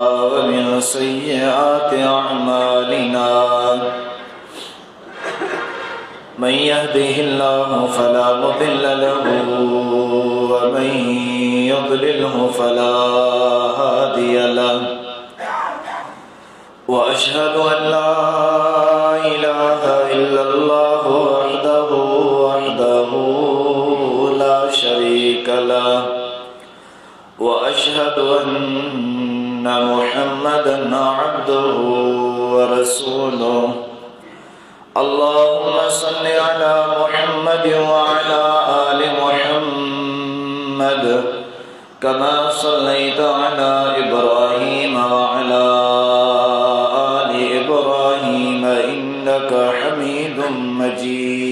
ومن سيئات أعمالنا من يهده الله فلا مضل له ومن يضلله فلا هادي له وأشهد أن لا إله إلا الله وحده لا شريك له وأشهد أن محمدا عبده ورسوله اللهم صل على محمد وعلى آل محمد كما صليت على إبراهيم وعلى آل إبراهيم إنك حميد مجيد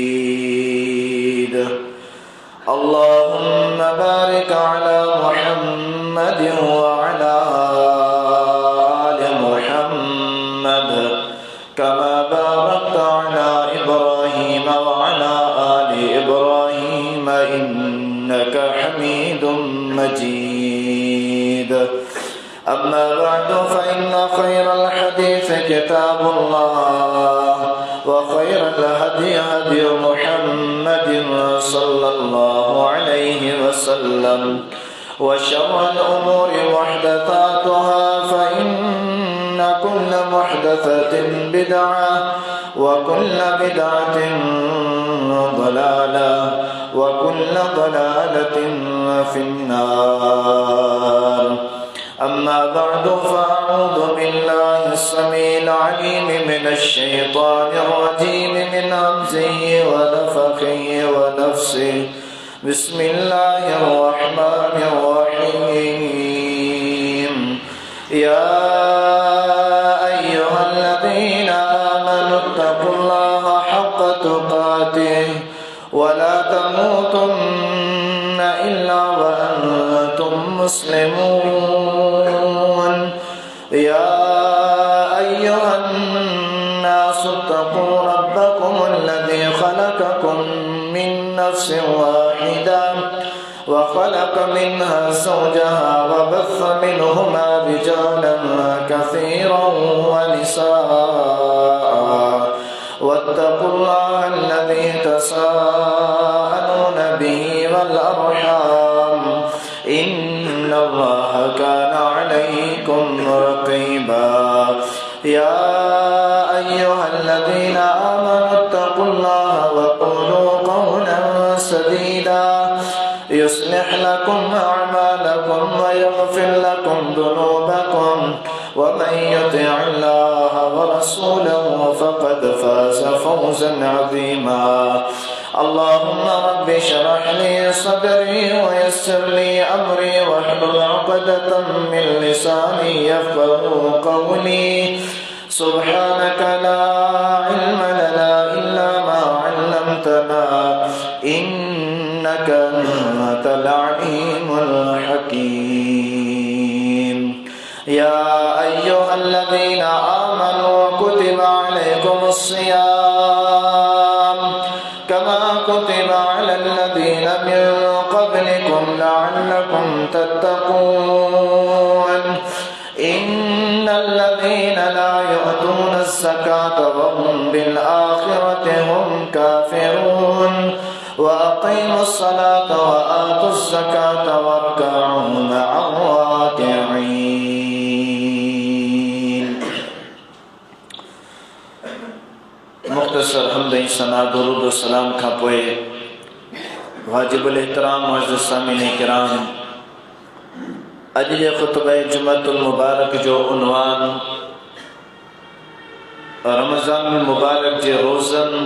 اللهم بارك على محمد وعلى آل محمد كما باركت على إبراهيم وعلى آل إبراهيم إنك حميد مجيد أما بعد فإن خير الحديث كتاب الله وخير الهدي هدي محمد صلى الله عليه وسلم وشر الأمور محدثاتها فإن كل محدثة بدعة وكل بدعة ضلالة وكل ضلالة في النار أما بعد فأعوذ بالله السميع العليم من الشيطان الرجيم من همزه ونفخه ونفسه بسم الله الرحمن الرحيم يا أيها الذين آمنوا اتقوا الله حق تقاته ولا تموتن إلا وأنتم مسلمون يا أيها الناس اتقوا ربكم الذي خلقكم من نفس واحدة وخلق منها زوجها وبث منهما رجالا كثيرا ونساء واتقوا الله الذي تساءلون به والأرحام إن الله كان عليكم رقيبا يا أيها الذين آمنوا اتقوا الله وقولوا قولا سديدا يصلح لكم أعمالكم ويغفر لكم ذنوبكم ومن يطع الله ورسوله فقد فاز فوزا عظيما اللهم رب اشرح لي صدري ويسر لي أمري واحلل عقدة من لساني يفقهوا قولي سبحانك لا علم لنا إلا ما علمتنا إنك أنت العليم الحكيم يا أيها الذين آمنوا كتب عليكم الصيام كما كتب على الذين من قبلكم لعلكم تتقون إن الذين لا يؤتون الزكاة وهم بالآخرة هم كافرون وأقيموا الصلاة وآتوا الزكاة واركعوا مع الراكعين مختصر حمد ثنا درود و سلام کا پوئے واجب الاحترام معزز سامعین کرام اج جے خطبہ جمعۃ المبارک جو عنوان رمضان المبارک جے روزن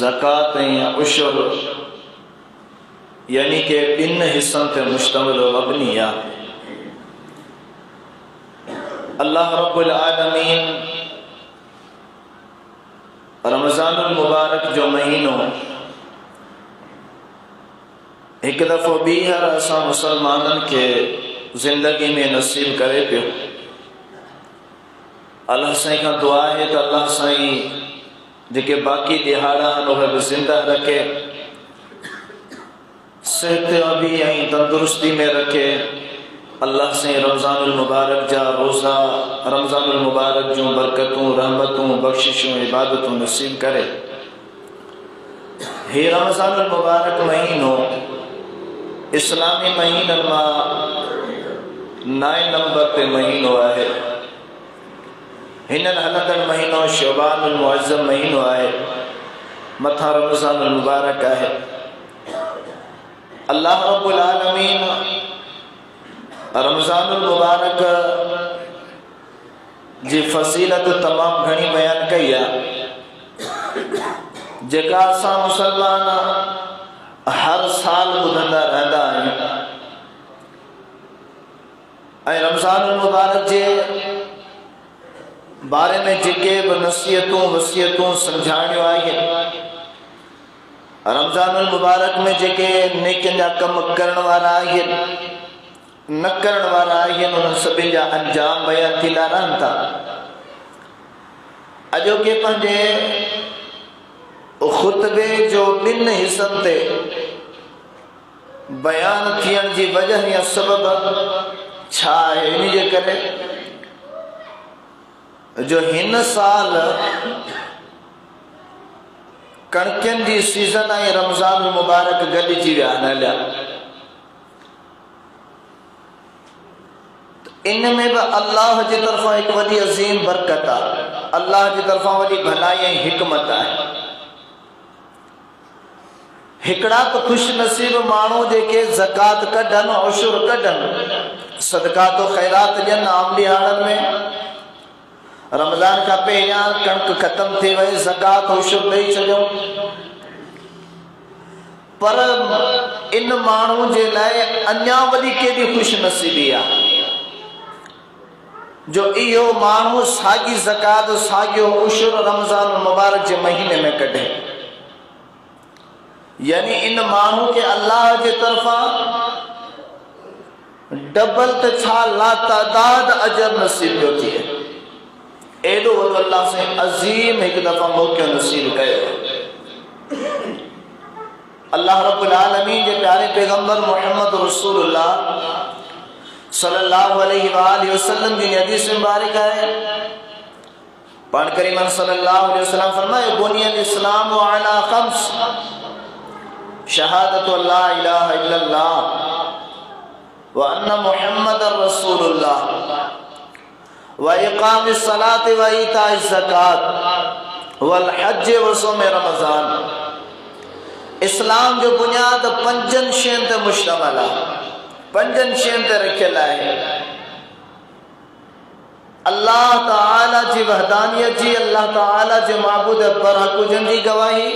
زکات عشر یعنی کہ ॿिन हिस्सनि ते मुश्तमिल व मबनी आहे अल्लाह रब्बुल आलमीन रमज़ानुल मुबारक जो महीनो हिकु दफ़ो ॿीहर असां मुसलमाननि खे ज़िंदगी में नसीब करे पियो अल्लाह साईं खां दुआ आहे त अल्लाह साईं जेके बाक़ी दिहाड़ा आहिनि उहे बि ज़िंदा रखे सेहत अभी ऐं तंदुरुस्ती में रखे अल्लाह से रमज़ानुल मुबारक जा रोज़ा, रमज़ानुल मुबारक जूं बरकतूं, रहमतूं, बख्शिशूं, इबादतूं नसीब करे। हे रमज़ानुल मुबारक महीनो इस्लामी महीनन मां 9 नंबर ते महीनो आहे। हिनन हलंदड़ महीनो शबानुल मुअज़्ज़म महीनो आहे, मथा रमज़ानुल मुबारक आहे। अल्लाह रब्बुल आलमीन रमज़ानुल मुबारक जी फसीलत तमाम घणी बयान कई आहे, जेका असां मुसलमान हर साल ॿुधंदा रहंदा आहियूं। ऐं रमज़ानुल मुबारक जे बारे में जेके बि नसीहतूं वसीयतूं सम्झाइणियूं आहिनि, रमज़ानुल मुबारक में जेके नेकियुनि जा कम करण वारा आहिनि, न करण वारा आहिनि, उन्हनि सभिनी जा अंजाम बयान थींदा रहनि था। अॼोके पंहिंजे ख़ुतबे जो 2 हिस्सनि ते बयान थियण जी वजह या सबब छा आहे? इन जे करे जो हिन साल कणकियुनि जी सीज़न ऐं रमज़ानुल मुबारक गॾिजी विया आहिनि हलिया। इन में भी अल्लाह की तरफा एक वॾी अज़ीम बरकत आहे, अल्लाह की तरफा वॾी भलाई ऐं हिकमत आहे। हिकिड़ा तो खुश नसीब माण्हू जेके ज़कात कढनि, उशुर कढनि, सदकात ख़ैरात ॾियनि आमली हाड़नि में। रमज़ान खां पहिरियां कणक ख़त्म थी वई, ज़कात उशुर ॾेई छॾियो। पर इन माण्हू जे लाइ अञा वॾी केॾी खुश नसीबी आहे जो इहो माण्हू साॻी ज़कात, साॻियो उशुर रमज़ानुल मुबारक जे महीने में कढे। यानी इन माण्हू के अल्लाह जे तरफा डबल त छा लातादाद अजर नसीब पियो थिए। एॾो वॾो अल्लाह से अज़ीम हिकु दफ़ा मौक़ो नसीब कयो। अल्लाह रब्बुल आलमीन जे प्यारे पैगंबर मोहम्मद रसूलुल्लाह सल्लल्लाहु अलैहि वसल्लम जी हदीस मुबारक है। पाण करीम सल्लल्लाहु अलैहि वसल्लम फरमाए, बुनियल इस्लाम अला खम्स, शहादतु अल्ला इलाहा इल्लल्लाह व अन्ना मुहम्मदर रसूलुल्लाह व इकामिस सलात व ईताइज ज़कात वल हज व सौम रमज़ान। इस्लाम जो बुनियाद 5 शयुनि ते मुश्तमिल आहे, 5 शयुनि ते रखियल आहे। अल्लाह ताला जी वहदानियत जी, अल्लाह ताला जे माबूद बरहक हुजण जी गवाही,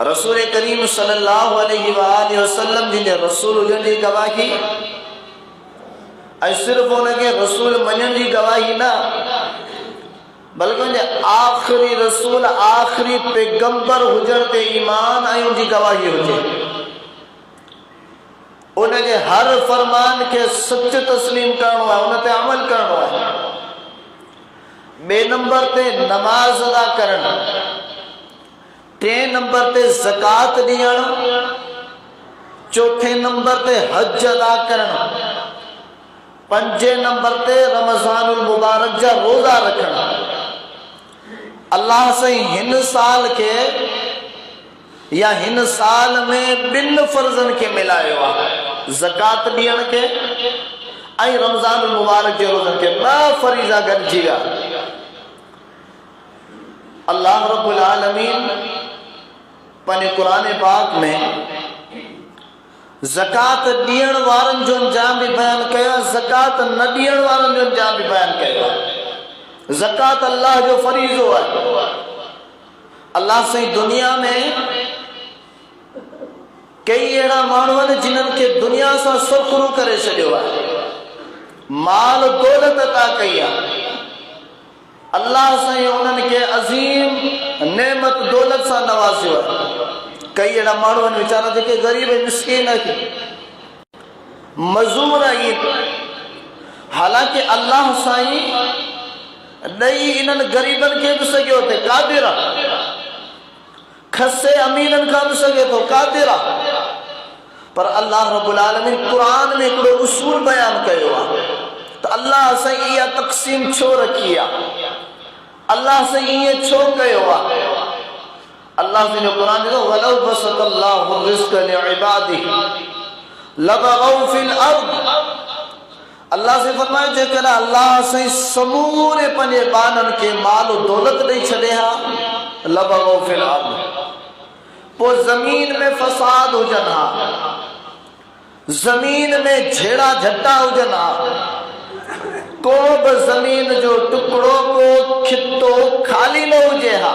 रसूल करीम सल्लल्लाहु अलैहि वसल्लम जिन रसूल हुजण जी गवाही। ऐं सिर्फ़ उनखे रसूल मञण जी गवाही न, बल्कि उनजे आख़िरी रसूल, आख़िरी पैगंबर हुजण ते ईमान ऐं उनजी गवाही हुजे। उनके हर फरमान के सच तस्लीम करणो आहे, उन ते अमल करणो आहे। 2 नंबर ते नमाज अदा करण, 3 नंबर ते ज़कात ॾियण, 4 नंबर ते हज अदा करण, 5 नंबर ते रमज़ानुल मुबारक जा रोज़ा रखण। अल्लाह से हिन साल के या हिन साल में 2 फर्ज़न के मिलायो आहे, ज़कात ॾियण के ऐं रमज़ानुल मुबारक जे रोज़नि के 2 फरीज़ा गॾिजी विया। अल्लाह रब्बुल आलमीन पंहिंजे क़ुरान पाक में ज़कात ॾियण वारनि जो अंजाम भी बयान कयो, ज़कात न ॾियण वारनि जो अंजाम भी बयान कयो। ज़कात अल्लाह जो फरीज़ो आहे। अल्लाह से दुनिया में कई अहिड़ा माण्हू आहिनि जिन्हनि खे दुनिया सां सुरखुरू करे छॾियो आहे, माल दौलत अता कई आहे। अल्लाह साईं उन्हनि खे अज़ीम नेमत दौलत सां नवाज़ियो आहे। कई अहिड़ा माण्हू आहिनि वीचारा जेके ग़रीब मिस्कीन आहिनि, मज़ूर आहिनि, हालांकि अल्लाह साईं ॾेई इन्हनि ग़रीबनि खे बि सघियो थिए, क़ादिर आहे। खसे अमीरनि खां बि सघे थो, क़ादिर आहे। पर अल्लाह रब्बुल आलमीन कुरान में हिकिड़ो उसूल बयान कयो आहे त अल्लाह से इहा तक़सीम छो रखी आहे, अल्लाह से ईअं छो कयो आहे। अल्लाह से जो कुरान जो वलौ बसतल्लाहु रिज़्क़ लिइबादिही लबगौ फिल अर्द, अल्लाह से फरमायो जेकर अल्लाह से समूरे पंहिंजे बाननि खे माल दौलत ॾेई छॾे हा लबगौ फिल अर्द, पोइ ज़मीन में फसाद हुजनि हा, ज़मीन में झेड़ा झट्टा हुजनि हा, को बि ज़मीन जो टुकड़ो को खितो खाली न हुजे हा।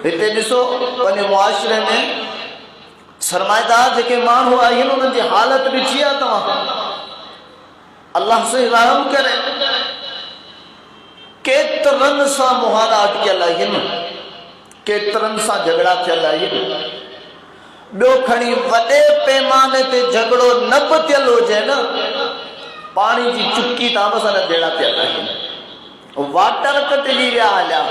हिते ॾिसो पंहिंजे मुआशरे में सरमाएदार जेके माण्हू आहिनि उन्हनि जी हालत ॾिठी आहे तव्हां। अल्लाह से रहम करे, केतिरनि सां मुहारा अटकियल आहिनि, केतिरनि सां झगड़ा थियल आहिनि। ॿियो खणी वॾे पैमाने ते झगड़ो न बि थियल हुजे न, पाणी जी चुटकी ताम सां न जहिड़ा थियल आहिनि। वाटर कटिजी विया हलिया,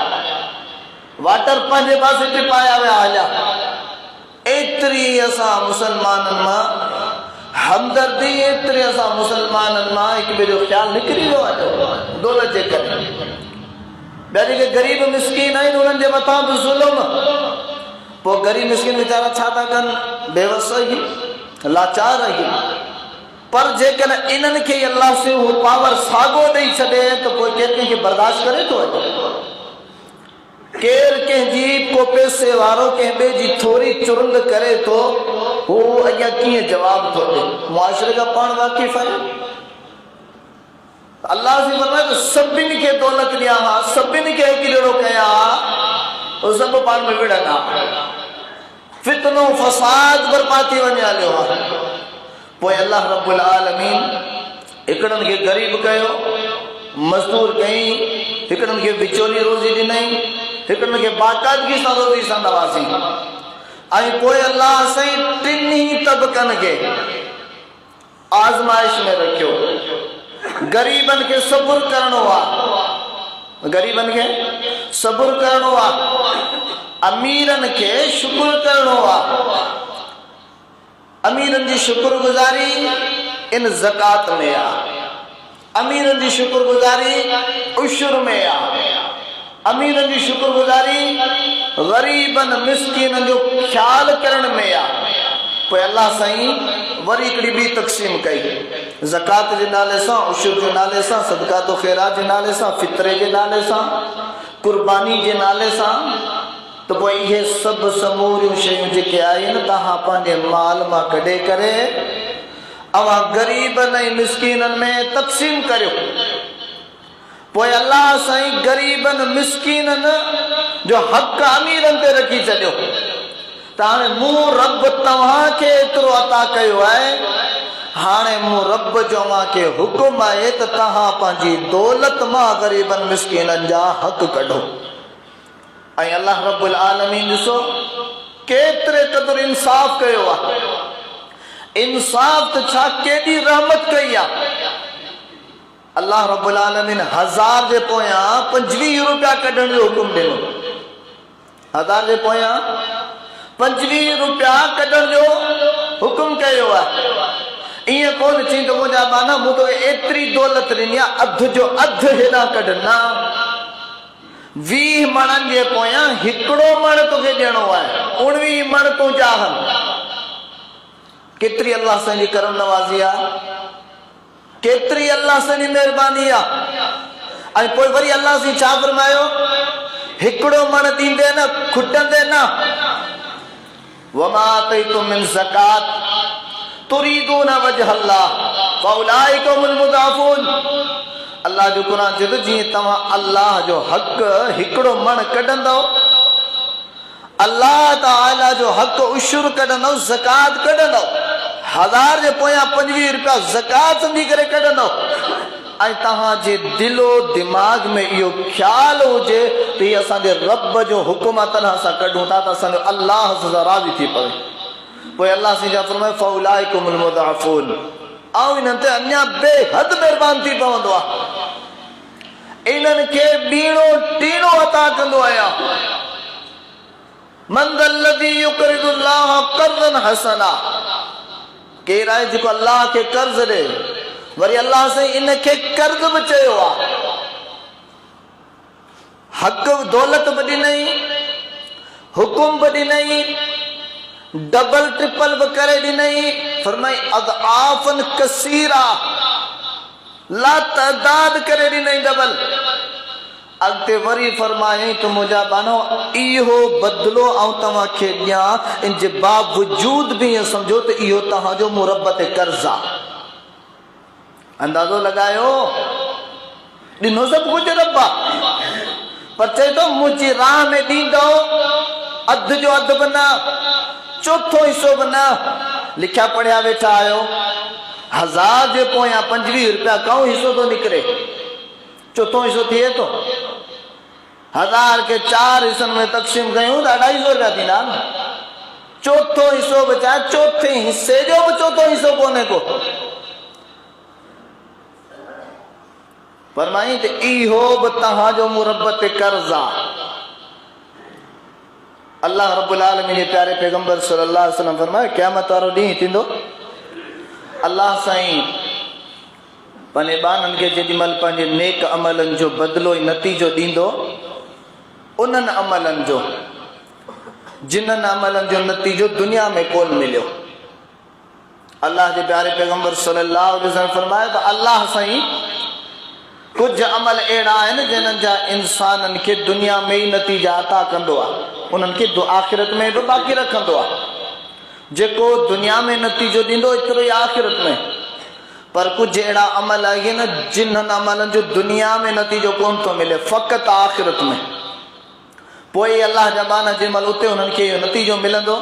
वाटर पंहिंजे पासे टिपाया विया हलिया। एतिरी असां मुसलमाननि मां हमदर्दी, एतिरे असां मुसलमाननि मां हिक ॿिए जो ख़्यालु निकिरी वियो आहे दौलत जे करे। ॿिया जेके ग़रीब मिसकीन आहिनि उन्हनि जे मथां बि ज़ुल्म। पोइ ग़रीब मिसकीन वीचारा छा था कनि, बेवस आहिनि, लाचार आहिनि। पर जेकॾहिं इन्हनि खे अल्लाह से उहो पावर साॻियो ॾेई छॾे त पोइ केरु कंहिंखे बर्दाश्त करे थो अचे? केरु कंहिंजी को पैसे वारो कंहिं ॿिए जी थोरी चुरंद करे थो, हू अॻियां कीअं जवाब थो ॾे? मुआशरे खां पाण वाक़िफ़ आहे। अल्लाह जी फरमाए त सभिनी खे दौलत ॾियां हा, सभिनी खे हिकु जहिड़ो कया हा, उहे सभु पाण में विढ़नि हा, फितनो फसाद बर्बाद थी वञे हलियो हा। पोइ अल्लाह रब्बुल आलमीन हिकिड़नि खे ग़रीब कयो, मज़दूर कई, हिकिड़नि खे विचोली रोज़ी ॾिनई, हिकिड़नि खे बाक़ाइदगी सां रोज़ी सां नवाज़ी। ऐं पोइ अल्लाह साईं टिनी तबक़नि खे आज़माइश में रखियो। ग़रीबनि खे सबुर करणो आहे, ग़रीबनि खे सबुर करणो आहे, अमीरनि खे शुक्र करणो आहे। अमीरनि जी शुक्रगुज़ारी इन ज़कात में आहे, अमीरनि जी शुक्रगुज़ारी उशुर में आहे, अमीरनि जी शुक्रगुज़ारी ग़रीबनि मिस्कीननि जो ख़्यालु करण में आहे। पोइ अल्लाह साईं वरी हिकिड़ी ॿी तक़सीम कई, ज़कात जे नाले सां, उशुर जे नाले सां, सदक़ात ख़ैरात जे नाले सां, फितरे जे नाले सां, कुर्बानी जे नाले सां। तो पोइ इहे सभु समूरियूं शयूं जेके आहिनि तव्हां पंहिंजे माल मां कढे करे अवां ग़रीबनि ऐं मिसकीननि में तक़सीम करियो। पोइ अल्लाह साईं ग़रीबनि मिसकीननि जो हक़ अमीरनि ते रखी छॾियो त हाणे मूं रब तव्हांखे एतिरो अता कयो आहे, हाणे मूं रब जो अव्हांखे हुकुम आहे त तव्हां पंहिंजी दौलत मां ग़रीबनि मिसकीननि जा हक़ कढो। ऐं अल्लाह रब्बुल आलमीन ॾिसो केतिरे क़दुरु इंसाफ़ कयो आहे। इंसाफ़ त छा केॾी रहमत कई आहे। अल्लाह रब्बुल आलमीन 1000 जे पोयां 25 रुपया कढण जो हुकुम ॾिनो, 1000 जे पोयां 25 रुपया कढण जो हुकुम कयो आहे। ईअं कोन थी त मुंहिंजा माना मूं तोखे एतिरी दौलत ॾिनी आहे, अधु जो अधु हेॾां कढना। 20 मणनि जे पोयां हिकिड़ो मण तोखे ॾियणो आहे, 19 मण तूं चाहनि। केतिरी अल्लाह साईं जी करम नवाज़ी आहे, केतिरी अल्लाह साईं जी महिरबानी आहे। ऐं पोइ वरी अल्लाह साईं छा फरमायो, हिकिड़ो मण ॾींदे न खुटंदे न। वमा आतैतुम मिन ज़कात तुरीदून वजह अल्लाह फउलाइका हुमुल मुदाफ़ून। अल्लाह जो क़ुरान चए थो जीअं तव्हां अल्लाह जो हक़ हिकिड़ो मण कढंदव, अल्लाह ताला जो हक़ उशुर कढंदव, ज़कात कढंदव, 1000 जे पोयां 25 रुपया ज़कात सम्झी करे कढंदव। ऐं तव्हांजे दिलो दिमाग़ में इहो ख़्यालु हुजे त हीअ असांजे रब जो हुकुम आहे, तॾहिं असां कढूं था त असांजो अल्लाह सां राज़ी थी पवे। पोइ अल्लाह साईं जा फरमाए फउलाइका हुमुल मुदाफ़ून, ऐं इन्हनि ते अञा बेहद महिरबानी थी पवंदो आहे। इन्हनि खे ॿीणो टीणो अता कंदो आहियां। मन दल्लज़ी युक़रिदुल्लाह क़र्ज़न हसना, केरु आहे जेको अल्लाह खे कर्ज़ ॾे, वरी अल्लाह साईं इन खे कर्ज़ बि चयो आहे। हक़ दौलत बि ॾिनई, हुकुम बि ॾिनई, डबल ट्रिपल बि करे ॾिनई। फरमाई अज़आफ़न कसीरा, ला तदाद करे ॾिनई डबल। अॻिते वरी फरमायई त मुंहिंजा बानो इहो बदिलो ऐं तव्हांखे ॾियां, इन जे बावजूद बि ईअं सम्झो त इहो तव्हांजो मुरब ते कर्ज़ आहे। अंदाज़ो लॻायो, ॾिनो सभु कुझु रब आहे, पर चए थो मुंहिंजी राह में ॾींदो अधु जो अधु बि न, चोथों हिसो बि न। लिखिया पढ़िया वेठा आहियो, 1000 जे पोयां 25 रुपया कऊं हिसो थो निकिरे, चोथों हिसो थिए थो। 1000 के 4 हिस्सनि में तक़सीम कयूं त 250 रुपया थींदा न। चोथों हिसो बि चाहे, चोथे हिसे जो बि चोथों हिसो कोन्हे को। फरमाई त इहो बि तव्हांजो मुरब ते कर्ज़ आहे। अल्लाह रब्बुल आलमीन जे प्यारे पैगंबर सल्लल्लाहु अलैहि वसल्लम फरमाए क़यामत वारो ॾींहुं थींदो, अल्लाह साईं पंहिंजे ॿारनि खे जेॾीमहिल पंहिंजे नेक अमलनि जो बदिलो ऐं नतीजो ॾींदो, उन्हनि अमलनि जो जिन्हनि अमलनि जो नतीजो दुनिया में कोन मिलियो। अल्लाह जे प्यारे पैगंबर सल्लल्लाहु अलैहि वसल्लम फरमाए त अल्लाह साईं कुछ अमल अहिड़ा आहिनि जिन्हनि जा इंसाननि खे दुनिया में ई नतीजा अता कंदो आहे, उन्हनि खे आख़िरत में बि बाक़ी रखंदो आहे। जेको दुनिया में नतीजो ॾींदो एतिरो ई आख़िरत में। पर कुझु अहिड़ा अमल आहिनि जिन्हनि अमलनि जो दुनिया में नतीजो कोन थो मिले, फ़क़ति आख़िरत में। पोइ अल्लाह जा माना जंहिंमहिल उते उन्हनि खे इहो नतीजो मिलंदो,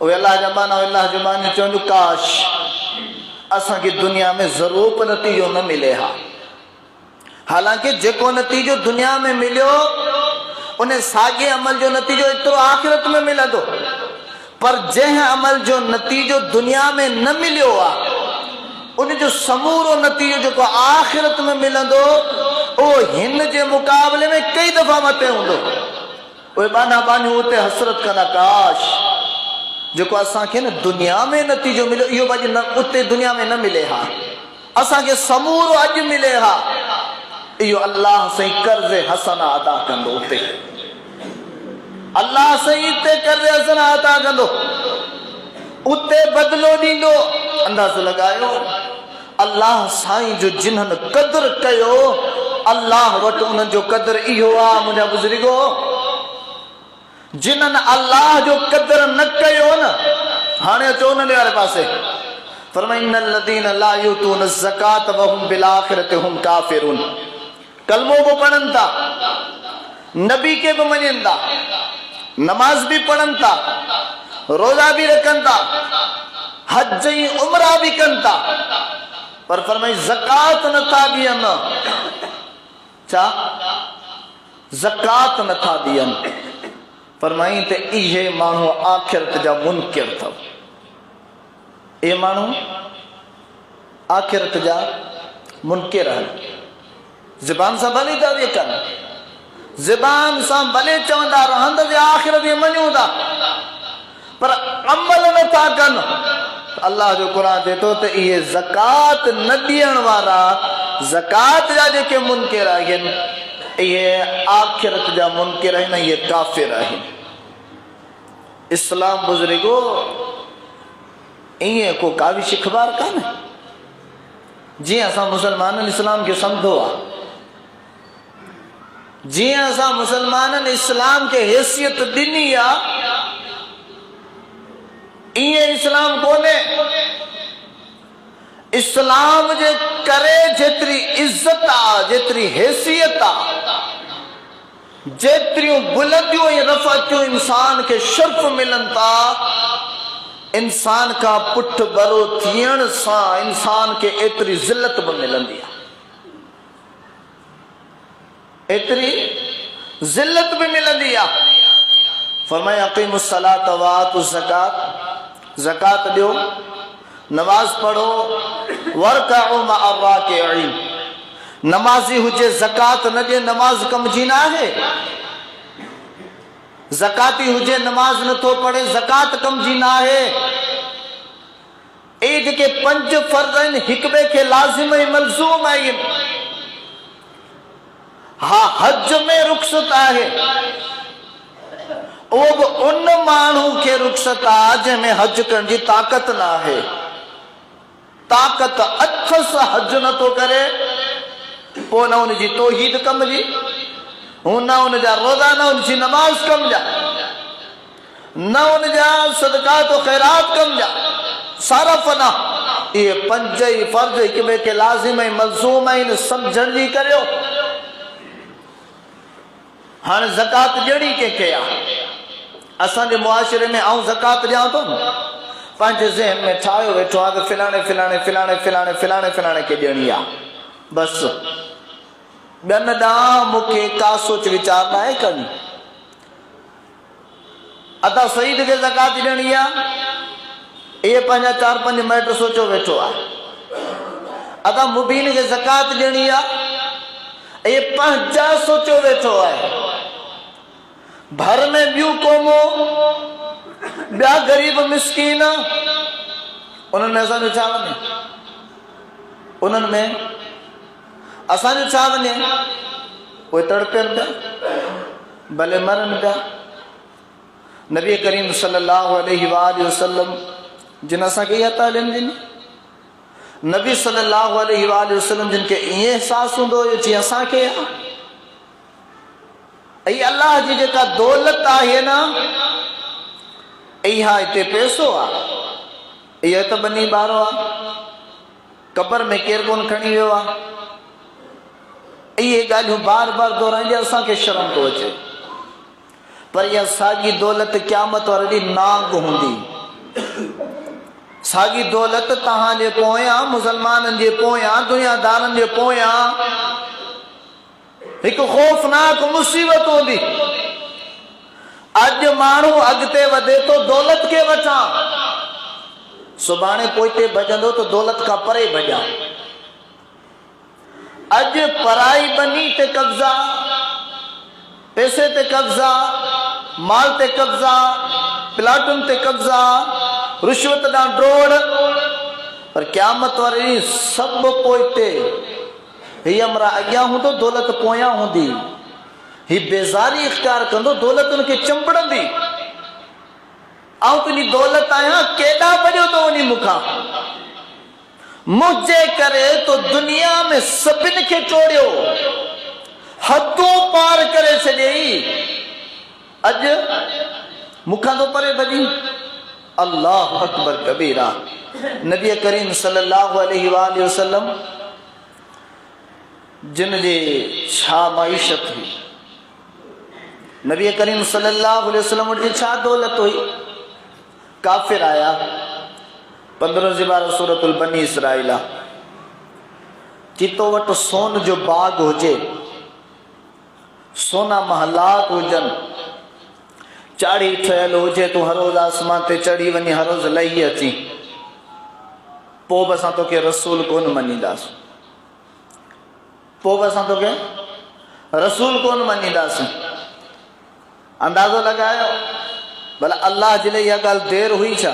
उहे अल्लाह जा माना अल्लाह जो मानी चवंदियूं काश असांखे दुनिया में ज़रूरु नतीजो न मिले हा। हालांकि जेको नतीजो दुनिया में मिलियो उन साॻे अमल जो नतीजो एतिरो आख़िरत में मिलंदो। पर जंहिं अमल जो नतीजो दुनिया में न मिलियो आहे, उन जो समूरो नतीजो जेको आख़िरत में मिलंदो, उहो हिन जे मुक़ाबले में कई दफ़ा मथे हूंदो। उहे बाना बानियूं उते हसरत कंदा, काश जेको असांखे न दुनिया में नतीजो मिलियो इहो अॼु न उते दुनिया में न मिले हा, असांखे समूरो अॼु मिले हा। इहो अल्लाह साईं कर्ज़ हसना अदा कंदो, उते अल्लाह साईं ते कर्ज़ हसना अदा कंदो, उते बदिलो ॾींदो। अंदाज़ो लॻायो, अल्लाह साईं जो जिन्हनि क़दुरु कयो, अल्लाह वटि उन्हनि जो क़दुरु इहो आहे मुंहिंजा बुज़ुर्गो। जिन्हनि अल्लाह जो क़दुरु न कयो न, हाणे अचो उन्हनि वारे पासे। फरमाईं इन्नल लज़ीना ला यूतून ज़कात वहुम बिल आखिरति हुम काफ़िरून। कलमो बि पढ़नि था, नबी के बि मञनि था, नमाज भी पढ़न था, रोजा भी रखन था, हज जी उमरा भी कन था, पर फरमाई ज़कात नथा ॾियनि। छा ज़कात नथा ॾियनि? फरमाई त इहे माण्हू आख़िरत जा मुनकिर अथव। इहे माण्हू आख़िरत जा मुनकिर आहिनि। ज़बान सां भले था कनि, ज़बान सां भले चवंदा रहंदे आख़िरत में मञूं था, पर अमल नथा कनि। अल्लाह जो क़ुरान चए थो त इहे ज़कात न ॾियण वारा, ज़कात जा जेके मुनकिर आहिनि, इहे आख़िरत जा मुनकिर आहिनि, इहे काफ़िर आहिनि। इस्लाम बुज़ुर्गो ईअं को काविश इख़बार कान्हे। जीअं असां मुसलमाननि इस्लाम खे सम्झो आहे, जीअं असां मुसलमाननि इस्लाम खे हैसियत ॾिनी आहे, ईअं इस्लाम कोन्हे। इस्लाम जे करे जेतिरी इज़त आहे, जेतिरी हैसियत आहे, जेतिरियूं बुलंदियूं ऐं रफ़अतूं इंसान खे शर्फ मिलनि था, इंसान का पुठ बरो थियण सां इंसान के एतरी ज़िल्लत भी मिलंदी आहे, एतरी ज़िल्लत भी मिलंदी आहे। फरमाया अक़ीमुस सलात व आतुज़ ज़कात, ज़कात ॾियो, नमाज पढ़ो, वरकअू मअ राकिईन। नमाज़ी हुजे ज़कात न ॾिए, नमाज कम जी न आहे। ज़काती हुजे नमाज नथो पढ़े, ज़कात कम जी ना है। ए जेके 5 फर्ज़ आहिनि हिक ॿिए खे लाज़िम ऐं मलज़ूम आहिनि। हा, हज में रुख़सत आहे, उहो बि उन माण्हू खे रुख़सत आहे जंहिंमें हज करण जी ताक़त न आहे। ताक़त अथ सां हज नथो करे, पोइ न उनजी तौहीद कम जी, न उनजा रोज़ा, न उनजी नमाज़ कम जा, न उनजा सदक़ात व ख़ैरात कम जा, सारा फना। इहे 5 ई फर्ज़ हिक ॿिए खे लाज़िम ऐं मलज़ूम आहिनि, सम्झण जी करियो। हाणे ज़कात ॾियणी कंहिंखे आहे? असांजे मुआशिरे में आऊं ज़कात ॾियां थो, पंहिंजे ज़हन में ठाहियो वेठो आहे त फिलाणे फिलाणे फिलाणे फिलाणे फिलाणे फिलाणे खे ॾियणी आहे, बसि ॿियनि ॾांहुं मूंखे का सोच वीचार न आहे करणी। अदा सईद खे ज़कात ॾियणी आहे, इहे पंहिंजा 4-5 मिनट सोचियो वेठो आहे। अदा मुबीन खे ज़कात ॾियणी आहे, इहे पंहिंजा सोचियो वेठो आहे। भर में ॿियूं क़ौमूं, ॿिया ग़रीब मिस्कीन, उन्हनि में असांजो छा वञे? उन्हनि में असांजो छा वञे? उहे तड़पनि पिया, भले मरनि पिया। नबी करीम सल्लल्लाहु अलैहि वसल्लम जिन असांखे इहा तालीम ॾिनी, नबी सल्लल्लाहु अलैहि वसल्लम जिन खे ईअं अहसासु हूंदो हुयो जीअं असांखे आहे। ऐं अल्लाह जी जेका दौलत आहे न, इहा हिते पैसो आहे, इहा त बनी ॿारो आहे, क़बर में केरु कोन खणी वियो आहे। इहे ॻाल्हियूं बार बार दोहराईंदे असांखे शर्म थो अचे, पर इहा साॻी दौलत क़यामत वारे ॾींहुं नांग हूंदी। साॻी दौलत तव्हांजे पोयां, मुसलमाननि जे पोयां, दुनियादारनि जे पोयां हिकु ख़ौफ़नाक मुसीबत हूंदी। अॼु माण्हू अॻिते वधे थो दौलत खे वठां, सुभाणे पोइते भॼंदो त दौलत खां परे भॼां। अॼु पराई बनी ते कब्ज़ा, पैसे ते कब्ज़ा, माल ते कब्ज़ा, प्लाटुनि ते कब्ज़ा, रिश्वत ॾांहुं ड्रोड़, पर क़यामत वारे ॾींहुं सभु पोइते। हीअ अमरा अॻियां हूंदो, दौलत पोयां हूंदी। ही बेज़ारी इख्तियार कंदो, दौलत हुनखे चंबड़ंदी। आऊं तुंहिंजी दौलत आहियां, केॾां भॼो थो वञी मूंखां? मुंहिंजे करे तो दुनिया में सभिनि खे टोड़ियो, हदूं पार करे छॾियई, अॼु मूंखां थो परे भॼी। अल्लाह अकबर कबीरा। नबी करीम सल्लल्लाहु अलैहि वसल्लम जिन जे छा माइशत हुई, नबी करीम सल्लल्लाहु अलैहि वसल्लम जी छा दौलत हुई। काफिर आया, 15 ज़िबार सूरतुल बनी इसराइल चितो वटि सोन जो बाग हुजे, सोना महलात हुजनि, चाड़ी ठहियल हुजे, तूं हर रोज़ आसमान ते चढ़ी वञी, हर रोज़ लही अची, पोइ बि असां तोखे रसूल कोन मञींदासीं, पोइ बि असां तोखे रसूल कोन मञींदासीं। अंदाज़ो लॻायो, भला अल्लाह जे लाइ इहा ॻाल्हि देर हुई छा?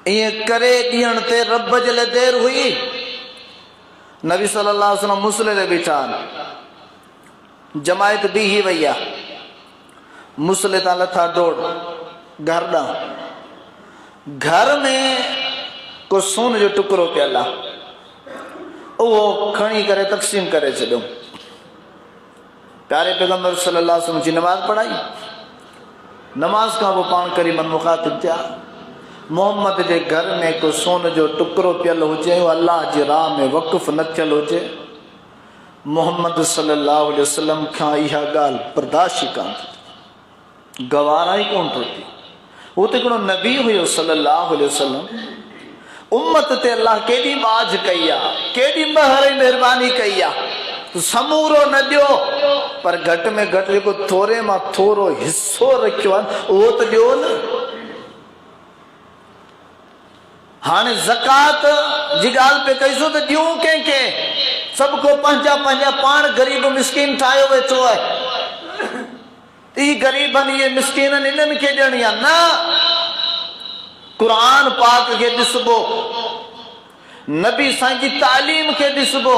ईअं करे ॾियण ते रब जे लाइ देर हुई? नबी सल्लल्लाहु अलैहि वसल्लम मुसले ते बीठा आहिनि, जमायत बीही वई आहे, मुसले तां लथा दौड़ घर ॾांहुं। घर में को सोन जो टुकड़ो पियल आहे, उहो खणी करे तक़सीम करे छॾियो। प्यारे पैगंबर सल्लल्लाहु अलैहि वसल्लम जी नमाज़ पढ़ाई, नमाज खां पोइ पाण करीमन मुखातिब थिया, मोहम्मद जे घर में को सोन जो टुकड़ो पियल हुजे, अल्लाह जी राह में वक़ुफ़ न थियल हुजे, मोहम्मद सल्लल्लाहु अलैहि वसल्लम खां इहा ॻाल्हि बर्दाश्त ई कोन थी, गवारा ई कोन थो थी। हू त हिकिड़ो नबी हुयो सल्लल्लाहु अलैहि वसल्लम, उम्मत ते अल्लाह केॾी बाज कई आहे, केॾी महर ऐं महिरबानी कई आहे, समूरो न ॾियो, पर घटि में घटि जेको थोरे मां थोरो हिसो रखियो आहे उहो त ॾियो न। हाणे ज़कात जी ॻाल्हि पे कईसूं त ॾियूं कंहिंखे? सभु को पंहिंजा पंहिंजा पाण ग़रीब मिस्किन ठाहियो वेठो आहे। ई गरीबन ये मिस्कीनन इन्हनि खे ॾियणी आहे न। कुरान पाक खे ॾिसबो, नबी साईं जी तालीम खे ॾिसबो,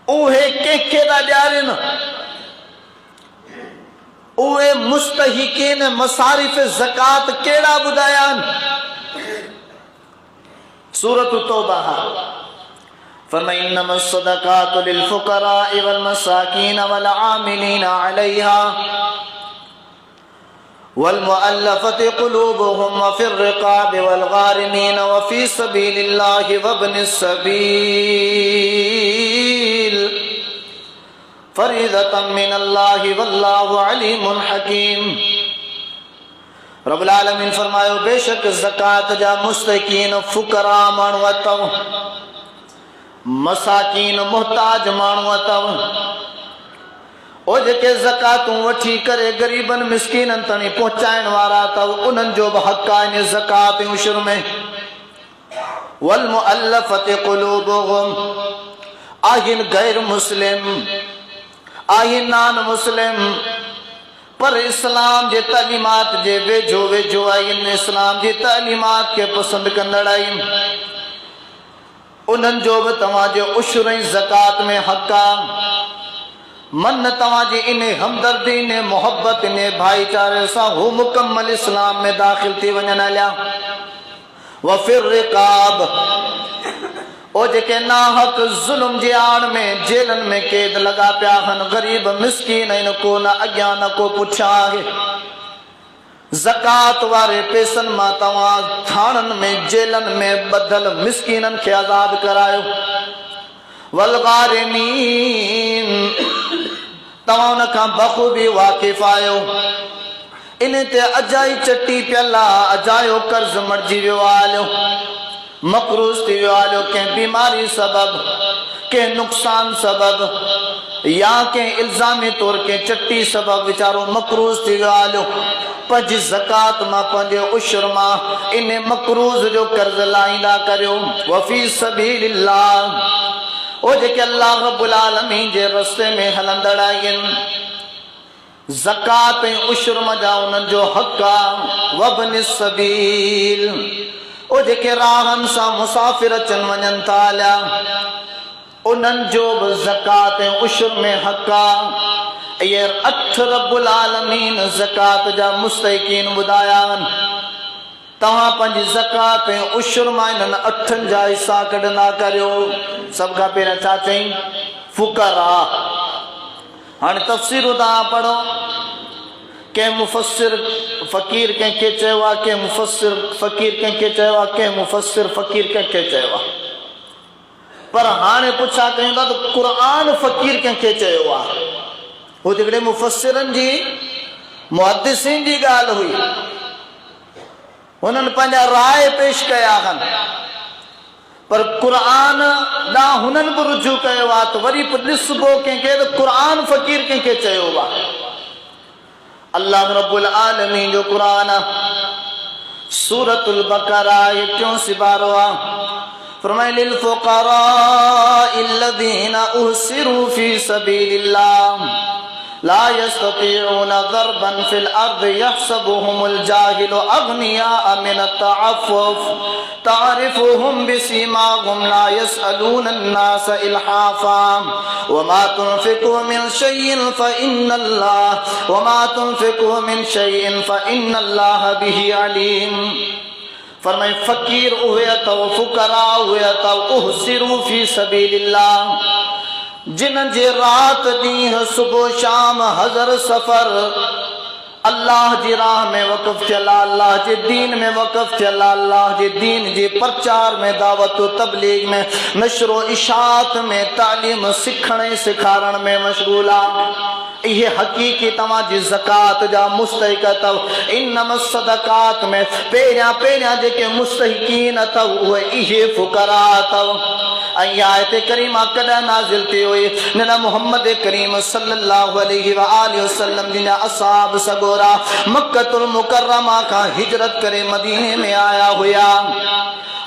उहे कंहिंखे था ॾियारनि, उहे मुस्तहिकीन मसारिफ ज़कात कहिड़ा ॿुधाया आहिनि। सूरत तौबा फमइन्नमा सदकातु लिलफुकराइ वलमसाकीन वलआमिलीन अलैहा वलमुअल्लफति कुलूबुहुम वफिर रिकाबि वलगारिमीन वफी सबीलिल्लाहि वब्निस सबील फरीदतम मिनल्लाहि वल्लाहु अलीमुन हकीम। रब्बुल आलमीन फरमायो बेशक ज़कात जा मुस्तकीन फुकरा माण्हू अथव, मसाकीन मुहताज माण्हू अथव। ओ जेके ज़कातूं वठी करे गरीबन मिस्कीनन ताईं पहुचाइण वारा अथव, उन्हनि जो बि हक़ आहे इन ज़कात उशर में। वल मुअल्लफति क़ुलूबुहुम, आहिन गैर मुस्लिम, आहिन नान मुस्लिम, पर इस्लाम जे तालीमात जे वेझो वेझो आहिन, इस्लाम जी तालीमात के पसंद कंदड़ आहिन, उन्हनि जो बि तव्हांजे उशर ऐं ज़कात में हक़ आहे। मन तव्हांजी इन हमदर्दी, इन मोहब्बत, इन भाईचारे सां हू मुकम्मल इस्लाम में दाख़िल थी वञनि हलिया। वफिर रिकाब, ओ जेके नाहक ज़ुल्म जी आड़ में जेलन में कैद लगा पिया आहिनि, गरीब मिस्कीन आहिनि, को न अॻियां न को पुठियां आहे। ज़कात वारे पैसनि मां तव्हां थाणनि में जेलन में ॿधल मिस्कीननि खे आज़ाद करायो। वलगारिमीन, तव्हां उन खां बख़ूबी वाक़िफ़ आहियो। इन ते अजाई चटी पियल आहे, अजायो कर्ज़ मटिजी वियो आहे, हलियो मक़रूज़ थी वियो आहे, हलियो कंहिं बीमारी सबब, कंहिं नुक़सान सबब, या कंहिं इल्ज़ामी तौर कंहिं चटी सबब वीचारो मक़रूज़ थी वियो आहे, हलियो पंहिंजी ज़कात मां, पंहिंजे उशर मां इन मक़रूज़ जो कर्ज़ लाहींदा करियो। वफ़ी सबीलिल्लाह, ओ जेके अल्लाह रब्बुल आलमीन जे रस्ते में हलंदड़ आहिनि, ज़कात ऐं उशर मजा उन्हनि जो हक़ आहे। वब्निस सबील, ओ जेके राहनि सां मुसाफ़िर अचनि वञनि था हलिया, उन्हनि जो बि ज़कात ऐं उशर में हक़ आहे। इहे 8 रब्बुल आलमीन ज़कात जा मुस्तहिकीन ॿुधाया आहिनि। तव्हां पंहिंजी ज़कात ऐं उशर मां इन्हनि 8 जा हिसा कढंदा करियो। सभ खां पहिरियों छा चई? फुकरा। हाणे तफ़सीरूं तव्हां पढ़ो, कंहिं मुफ़स्सिर फ़क़ीर कंहिंखे चयो आहे, कंहिं मुफ़स्सिर फ़क़ीर कंहिंखे चयो आहे, कंहिं मुफ़स्सिर फ़क़ीर कंहिंखे चयो आहे। पर हाणे पुछा कयूं था त क़ुरान फ़क़ीर कंहिंखे चयो आहे? हू हिकिड़े मुफ़स्सिरनि जी, मुहद्दिसीन जी ॻाल्हि हुई, हुननि पंहिंजा राय पेश कया आहिनि, पर क़ुरान ॾांहुं हुननि बि रुजू कयो आहे त वरी बि ॾिसबो कंहिंखे त क़ुरान फ़क़ीर कंहिंखे चयो आहे। अल्लाह रब्बुल आलमीन जो क़ुरान सूरतुल बक़रा 3 सिपारो आहे। फरमाए लिल फुक़राइल्लज़ीना उहसिरू फी सबीलिल्लाह ला यस्ततीऊन ज़रबन फिल अर्द यहसबुहुमुल जाहिलु अग़निया मिन तअफ़्फ़ुफ़ तारिफुहुम बिसीमाहुम ला यसअलून अन्नास इल्हाफ़ा वमा तुनफ़िक़ू मिन शैइन फ़इन्नल्लाह बिही अलीम। फरमाए फ़क़ीर उहे अथव, फ़ुक़रा उहे अथव, उहसिरू फी सबीलिल्लाह, जिन जे रात ॾींहुं सुबुह शाम हज़र सफ़र अल्लाह जी राह में वक़फ़ थियल आहे, अल्लाह जे दीन में वक़फ़ थियल आहे, अल्लाह जे दीन जे प्रचार में, दावत तबलीग में, नशरो इशात में, तालीम सिखण ऐं सेखारण में मशगूल आहे। इहे हक़ीक़ी तव्हांजी ज़कात जा मुस्तहिक़ अथव। इन्नमा सदकात में पहिरियां जेके मुस्तहिकीन अथव उहे इहे फ़ुक़रा अथव। ऐं आयत करीमा कॾहिं नाज़िल थी हुई? न मुहम्मद करीम सल्लल्लाहु अलैहि व आलिहि वसल्लम जिन असहाब सगोरा मक्कतुल मुकर्रमा खां हिजरत करे मदीने में आया हुया।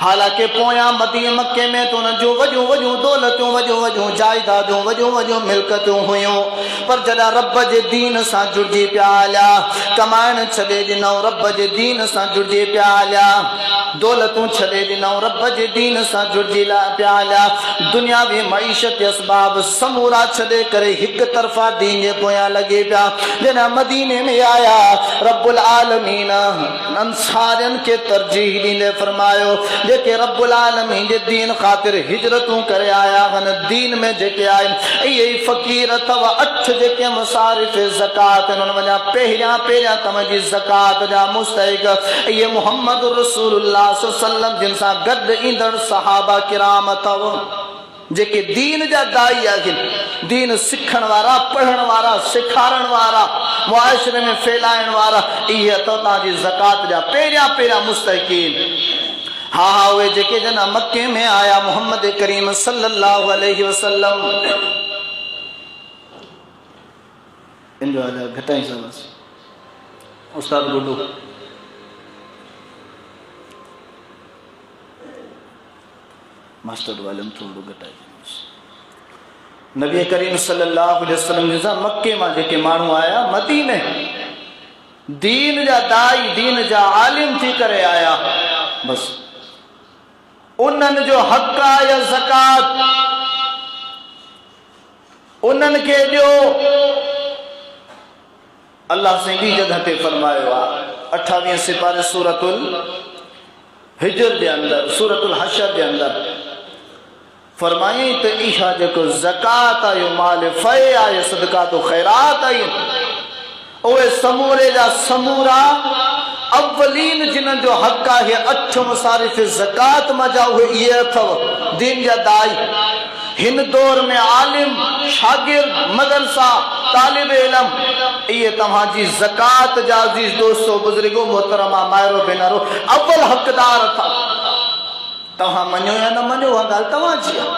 हालांकि पोयां मदीने मक्के में तो जो वजू वजू दौलतूं वजू वजू जायदादूं वजू वजू मिल्कतूं हुयूं, पर जॾहिं रब जे दीन सां जुड़जी पिया हलिया, कमाइण छॾे ॾिनऊं रब जे दीन सां जुड़जी पिया हलिया, दौलतूं छॾे ॾिनऊं रब जे दीन सां जुड़जी पिया हलिया, दुनियावी मईशत असबाब समूरा छॾे करे हिकु तरफ़ा दीन जे पोयां लॻे पिया। जॾहिं मदीने में आया, रब्बुल आलमीन अंसारियुनि खे तरजीह ॾींदे फरमायो जेके रब्बुल आलमीन जे दीन ख़ातिर हिजरतूं करे आया आहिनि, दीन में जेके आहिनि इहे ई फ़क़ीर अथव। 8 जेके मसारिफ़ ज़कात आहिनि उन जा पहिरियां तव्हांजी ज़कात जा मुस्तहिक़ इहे मुहम्मद रसूलुल्लाह सल्लल्लाहु अलैहि वसल्लम जिन सां गॾु ईंदड़ सहाबा किराम अथव, जेके दीन जा दाई आहिनि, दीन सिखण वारा, पढ़ण वारा, सेखारण वारा, मुआशरे में फैलाइण वारा, इहे अथव तव्हांजी ज़कात जा पहिरियां मुस्तहिक़ीन। हाँ हाँ उहे जेके जना मक्के में आया मोहम्मद करीम सल्लल्लाहु अलैहि वसल्लम इन जो आजा घटाई सबस उस्ताद गुड्डू मास्टर वालम थोड़ो घटाई। नबी करीम सल्लल्लाहु अलैहि वसल्लम जा मक्के में जेके मानू आया, मदीने दीन जा दाई, दीन जा आलिम थी करे आया, बस उन्हनि जो हक़ आहे ज़कात, उन्हनि खे ॾियो। अल्लाह से ॿी जगह ते फरमायो आहे 28 सिपारे सूरतुल हिजर जे अंदर, सूरतुल हशर जे अंदर फरमाई त इहा जेको ज़कात आहे माल फ़े आहे, सदका तो ख़ैरात आहे, उहे समूरे जा समूरा अव्वलीन जिन्हनि जो हक़ आहे 8 मसारिफ़ ज़कात मजा उहे इहे अथव दीन जा दाई। हिन दौर में आलिम, शागिर्द, मदरसा, तालिब इल्म, इहे तव्हांजी ज़कात जा अज़ीज़ दोस्तो, बुज़ुर्गो, मोहतरमा, मायरो, भेनरो अव्वल हक़दार अथव। तव्हां मञो या न मञो उहा ॻाल्हि तव्हांजी आहे,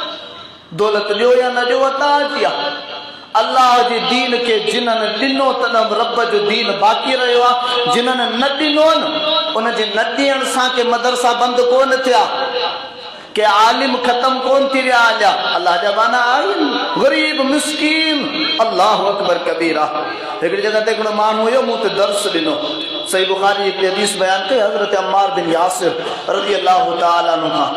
दौलत ॾियो या न ॾियो तव्हांजी आहे। अल्लाह जे दीन के जिन्हनि ॾिनो तॾहिं रब जो दीन बाक़ी रहियो आहे, जिन्हनि न ॾिनो न उन जे न ॾियण सां के मदरसा बंदि कोन थिया, के आलिम ख़त्म कोन थी विया हलिया। अल्लाह जा बाना आहिनि, ग़रीब मिस्कीन, अल्लाह अकबर कबीरा। हिकिड़ी जगह ते हिकिड़ो माण्हू हुयो, मूं ते दर्स ॾिनो, सही बुखारी हिकिड़ी हदीस बयानु कई हज़रत अम्मार बिन यासिर रज़ी अल्लाह तआला अन्हु खां।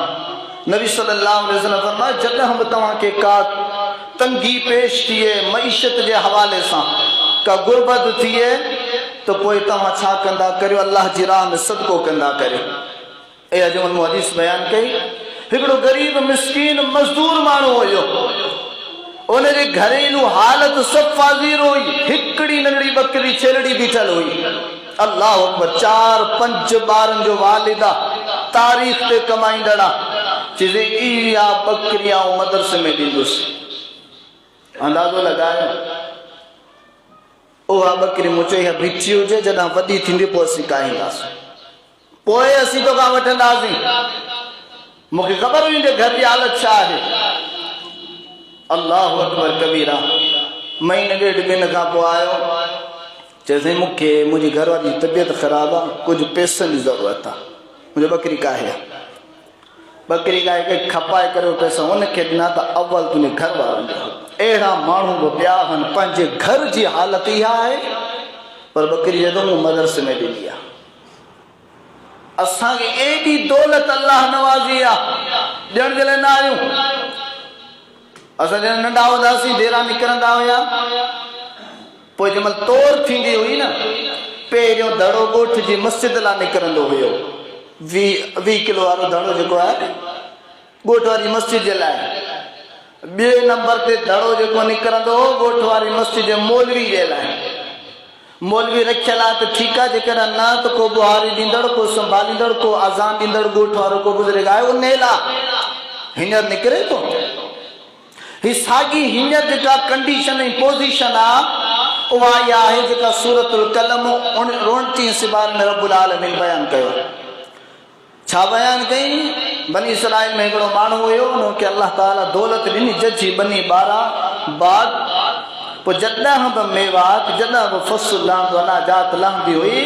नबी सल्लल्लाहु अलैहि वसल्लम फरमाया जॾहिं बि तव्हांखे का तंगी पेश थिए मईशत के हवाले से, का गुरबत थिए तो पोइ तव्हां छा कंदा करियो, अल्लाह जी राह में सदको कंदा करियो। ए अॼु मूं हदीस बयान कई, हिकिड़ो गरीब मिस्कीन मजदूर माण्हू हुयो, उन जे घरेलू हालत सब फाज़ीर हुई, हिकिड़ी नंढड़ी बकरी छेलड़ी बीठल हुई। अल्लाह अकबर, 4-5 ॿारनि जो वालिदा, तारीख़ ते कमाईंदड़ा, चइजे इहा बकरी आऊं मदरसे में ॾींदुसि। अंदाज़ो लगायो, उहा बकरी मूं चई बिठी हुजे, जॾहिं वॾी थींदी पोइ असीं खाईंदासीं, पोइ असीं तोखां वठंदासीं। मूंखे ख़बर हुई त घर जी हालत छा आहे। अल्लाह अकबर कबीरा। महीने 1.5 महीने खां पोइ आयो, चइसि मूंखे मुंहिंजी घरवारी जी तबियत ख़राबु आहे, कुझु पैसनि जी ज़रूरत आहे, मुंहिंजो बकरी काहे आहे। बकरी गाय के खपाए करे पैसा उनखे ॾिना त अव्वल तुंहिंजे घर वारनि जो। अहिड़ा माण्हू बि ॿिया आहिनि, पंहिंजे घर जी हालत इहा आहे, पर बकरी जॾहिं मूं मदरसे में ॾिनी आहे। असांखे एॾी दौलत अल्लाह नवाज़ी आहे, ॾियण जे लाइ न आहियूं। असां जॾहिं नंढा हूंदासीं डेरा निकिरंदा हुया, पोइ जंहिं महिल तौर थींदी हुई न, पहिरियों दड़ो ॻोठ जी मस्जिद लाइ निकिरंदो हुयो। 20 किलो वारो दड़ो जेको आहे ॻोठ वारी मस्जिद जे लाइ। ॿिए नंबर ते दड़ो जेको निकिरंदो हो ॻोठ वारी मस्जिद जे मौलवी जे लाइ। मौलवी रखियल आहे त ठीकु आहे, जेकॾहिं न त को बुहारी ॾींदड़, को संभालींदड़, को अज़ान ॾींदड़ ॻोठ वारो को बुज़ुर्ग आहे, उन लाइ हींअर निकिरे थो। ही साॻी हींअर जेका कंडीशन ऐं पोज़ीशन आहे उहा इहा आहे जेका सूरतुल कलम 29 सिपारे में रब्बुल आलमीन बयानु कयो। छा बयान कई? बनी इसराइल में हिकिड़ो माण्हू हुयो, उनखे अल्लाह ताला दौलत ॾिनी, जजी बनी 12 बाग। पोइ जॾहिं बि मेवात, जॾहिं बि फसल लहंदो, अनाजात लहंदी हुई,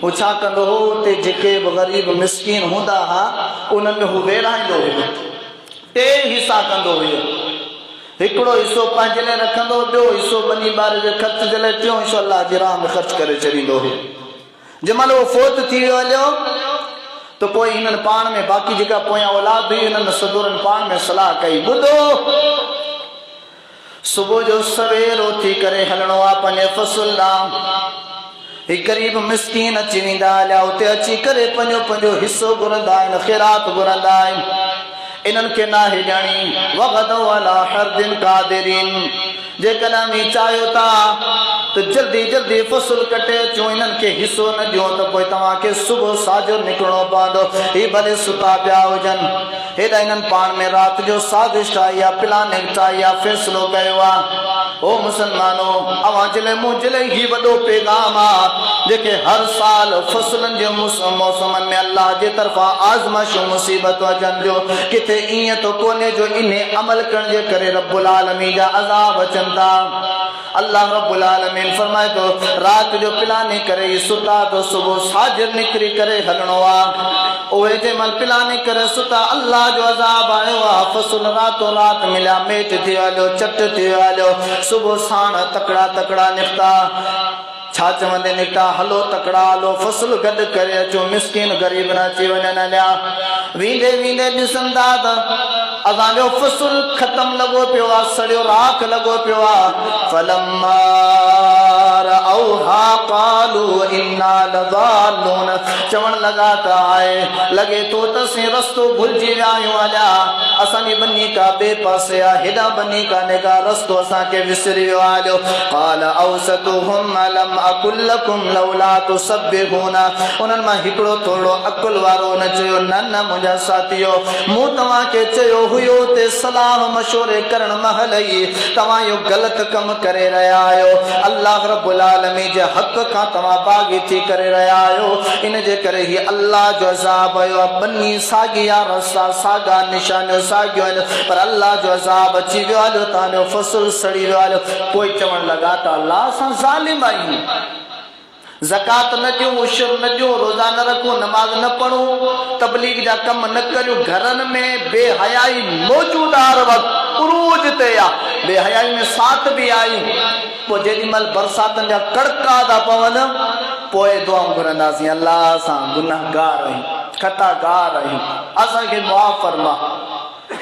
हू छा कंदो हो, उते जेके बि ग़रीब मिस्कीन हूंदा हुआ उन्हनि में हू वेराईंदो हुयो, 3 हिसा कंदो हुयो। हिकिड़ो हिसो पंहिंजे लाइ रखंदो, ॿियो हिसो बनी ॿार जे ख़र्च जे लाइ, टियों हिसो अलाह जी राह में ख़र्च करे छॾींदो हुयो। जंहिंमहिल उहो फोत थी वियो हलियो त पोइ हिननि पाण में, बाक़ी जेका पोयां औलाद हुई, हिननि सदुरनि पाण में सलाह कई, ॿुधो सुबुह जो सवेर उथी करे हलणो आहे पंहिंजे फ़सुल ॾांहुं। हिकु ग़रीब मिस्कीन अची वेंदा हलिया, उते अची करे पंहिंजो पंहिंजो हिसो घुरंदा आहिनि, ख़ैरात घुरंदा आहिनि। इन्हनि खे नाहे ॼाणी वग़दौ अला हर्दिन क़ादिरीन, जेकॾहिं बि चाहियो था त जल्दी जल्दी फ़सुल कटे अचो, इन्हनि खे हिसो न ॾियो त पोइ तव्हांखे सुबुह साजो निकिरणो पवंदो। ही भले सुता पिया हुजनि, हेॾा इन्हनि पाण में राति जो साज़िश ठाही आहे, प्लानिंग ठाही आहे, फ़ैसिलो कयो आहे। ओ मुसलमानो, अवां जे लाइ मुंहिंजे लाइ ही वॾो पैगाम आहे, जेके हर साल फ़सलनि जे मौसमनि में अल्लाह जे तरफ़ां आज़माइशूं मुसीबतूं अचनि थियूं। किथे ईअं तो कोन्हे जो इन अमल करण जे करे रब्बुल आलमीन जा अज़ाब अचनि था। अल्लाह रब्बुल आलमीन फरमाए थो, राति जो प्लानिंग करे सुता तो सुबुह साजिर निकिरी करे हलणो आहे। उहे जंहिंमहिल प्लानिंग करे सुता, अल्लाह जो अज़ाब आयो आहे, फ़सुल रातो राति मिलिया, मेट थी हलियो, चट थी हलियो, सुबुह साण तकड़ा तकड़ा निकिता। छा चवंदे निकिता, हलो तकड़ा हलो, फ़सुल गॾु करे अचो, मिस्किन ग़रीब न अची वञनि हलिया। वेंदे वेंदे ॾिसंदा त असांजो फ़सुल ख़तमु लॻो पियो आहे, सड़ियो राख लॻो पियो आहे। फलम्मा रअौहा क़ालू इन्ना लज़ालून, चवण लॻा त आहे लॻे थो त असीं रस्तो भुलिजी विया आहियूं हलिया, असांजी बनी का ॿिए पासे आहे, हेॾा बनी का निगाह रस्तो असांखे विसरी वियो आहे। हलियो क़ाल औसतुहुम अलम अकुल लकुम लौला तुसब्बिहून, उन्हनि मां हिकिड़ो थोरो अकुल वारो न चयो, न न मुंहिंजा साथियो, मूं तव्हांखे चयो हुयो ते सलाह मशवरे करण महल ई तव्हां इहो ग़लति कमु करे रहिया आहियो। अल्लाह रब्बुल आलमीन जे हक़ खां तव्हां बाग़ी थी करे रहिया आहियो। इन जे करे ही अल्लाह जो अज़ाब आयो आहे। बनी साॻी आहे, रस्ता साॻा, निशानियूं साॻियूं आहिनि, पर अल्लाह जो अज़ाब अची वियो आहे, तव्हांजो फ़सुल सड़ी वियो आहे। पोइ चवण लॻा त अल्लाह असां ज़ालिम आहियूं, ज़कात न ॾियूं, उशर न ॾियूं, रोज़ा न रखूं, नमाज़ न पढ़ूं, तबलीग जा कम न करियूं, घरनि में बेहयाई मौजूदु हर वक़्तु उरूज ते आहे, बेहयाई में साथ बि आहियूं। पोइ जेॾीमहिल बरसातनि जा कड़का था पवनि, पोइ दुआऊं घुरंदासीं, अल्लाह असां गुनाहगार आहियूं, खताकार आहियूं, असांखे मुआफ़ फरमा।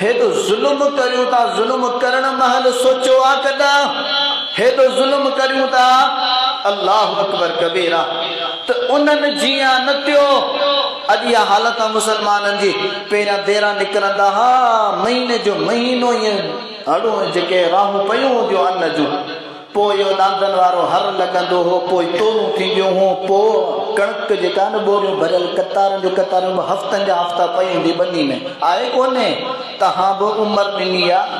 हेॾो ज़ुल्म करियूं था, ज़ुल्म करण महल सोचियो आहे कॾहिं, हेॾो ज़ुल्म करियूं था, अल्लाहु अकबर कबीरा। त उन्हनि जीअं न थियो, अॼु इहा हालत आहे मुसलमाननि जी। पहिरियां देरा निकिरंदा हा, महीने जो महीनो ईअं हड़ूं जेके राहूं पयूं हूंदियूं अन्न जूं, पोइ इहो लांदन वारो हर लॻंदो हो, पोइ तोरूं थींदियूं हुयूं, पोइ कणिक जेका न बोरियूं भरियल कतारनि जो कतारूं हफ़्तनि जा हफ़्ता पई हूंदी बनी में, आहे कोन्हे। तव्हां बि उमिरि ॾिनी आहे,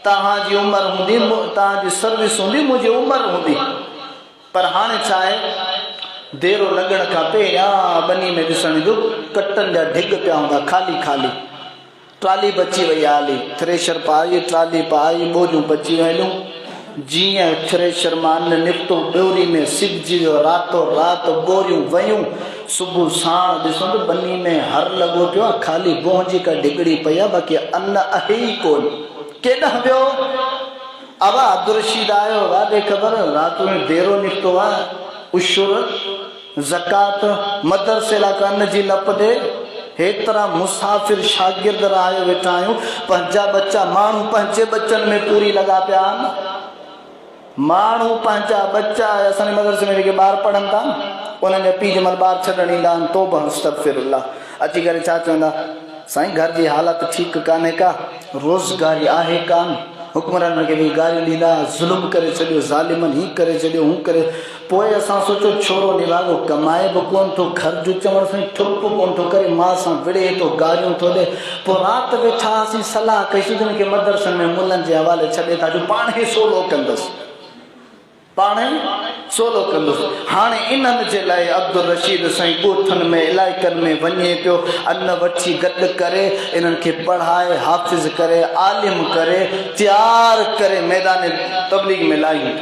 तव्हांजी उमिरि हूंदी, तव्हांजी सर्विस हूंदी, मुंहिंजी उमिरि हूंदी, पर हाणे छा आहे, देरो लॻण खां पहिरियां बनी में ॾिसण जो कटनि जा ढिग पिया हूंदा, ख़ाली ख़ाली, ट्राली बची वई आहे, हली थ्रेशर पाई, ट्राली पाई, बोरियूं बची वयूं। जीअं थ्रेशर मां अन्न निकितो, ॿियोरी में सिॼजी वियो, रातो राति बोरियूं वयूं। सुबुह साण ॾिसो त बनी में हर लॻो पियो आहे, ख़ाली बोंजी का डिगड़ी पई आहे, बाक़ी अन्न आहे ई कोन। केॾांहुं वियो? अबा अब्दुल रशीद आयो, वादे ख़बर राति में देरो निकितो आहे, उशुर ज़कात मदरसे लाइ अन्न जी लप ॾे। हेतिरा मुसाफ़िर शागिर्द आयो वेठा आहियूं, पंहिंजा बच्चा, माण्हू पंहिंजे बच्चनि में पूरी लॻा पिया आहिनि, माण्हू पंहिंजा बच्चा। असांजे मदरसे में जेके ॿार पढ़नि था, उन्हनि जा पीउ जंहिंमहिल ॿार छॾण ईंदा आहिनि, तौबा अस्तग़फिरुल्लाह, अची करे छा चवंदा, साईं घर जी हालत ठीकु कान्हे का, रोज़गारी आहे कान, हुक्मरान खे बि गारियूं ॾींदा, ज़ुल्म करे छॾियो, ज़ालिमनि हीअ करे छॾियो, हू करे। पोइ असां सोचो छोरो निभाॻो कमाए बि कोन थो, ख़र्चु चवण सां ठुप कोन थो करे, मां सां विड़े थो, गारियूं थो ॾे। पोइ राति वेठा असीं सलाह कईसीं त हिनखे मदरसनि में मुलनि जे हवाले छॾे था, जो पाण ई सोलो कंदुसि, पाण ई सोलो कंदुसि। हाणे इन्हनि जे लाइ अब्दुल रशीद साईं ॻोठनि में इलाइक़नि में वञे पियो, अन्न वठी गॾु करे, इन्हनि खे पढ़ाए, हाफ़िज़ करे, आलिम करे, तयारु करे मैदान तबलीग में लायूं।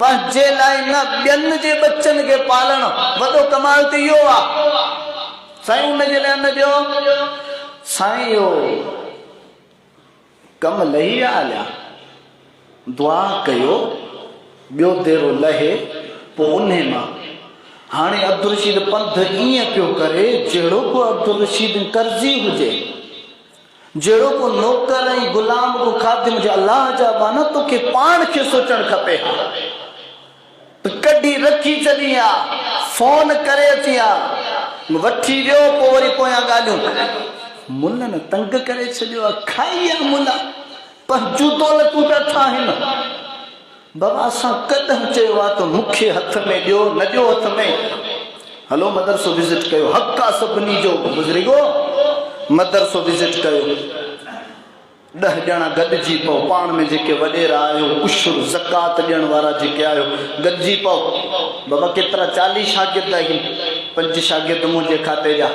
पंहिंजे लाइ न, ॿियनि जे बच्चनि खे पालणु वॾो कमाल त इहो आहे। साईं उन जे लाइ न ॾियो। साईं यो कम लही विया हलिया, दुआ कयो ॿियो देरो लहे, पोइ उन मां हाणे अब्दुल रशीद पंथ ईअं पियो करे जहिड़ो को अब्दुल रशीद कर्ज़ी हुजे, जहिड़ो को नौकर ऐं गुलाम को खादिम हुजे, अलाह जा बाना तोखे पाण खे सोचणु खपे। कढी रखी छॾी आहे, फोन करे अची आहे, वठी ॾियो, पोइ वरी पोयां ॻाल्हियूं। मुलनि तंग करे छॾियो आहे, खाई आहे मुला, पर जूतो लटूं पिया ठाहिनि। बाबा असां कॾहिं चयो आहे त मूंखे हथ में ॾियो, न ॾियो हथ में, हलो मदरसो विज़िट कयो, हक़ आहे सभिनी जो बुज़ुर्गो, मदरसो विज़िट कयो, 10 ॼणा गॾिजी पओ, पाण में जेके वॾेरा आहियो, उशुर ज़कात ॾियण वारा जेके आहियो, गॾिजी पओ। बाबा केतिरा 40 शागिर्द आहिनि, 5 शागिर्द मुंहिंजे खाते जा,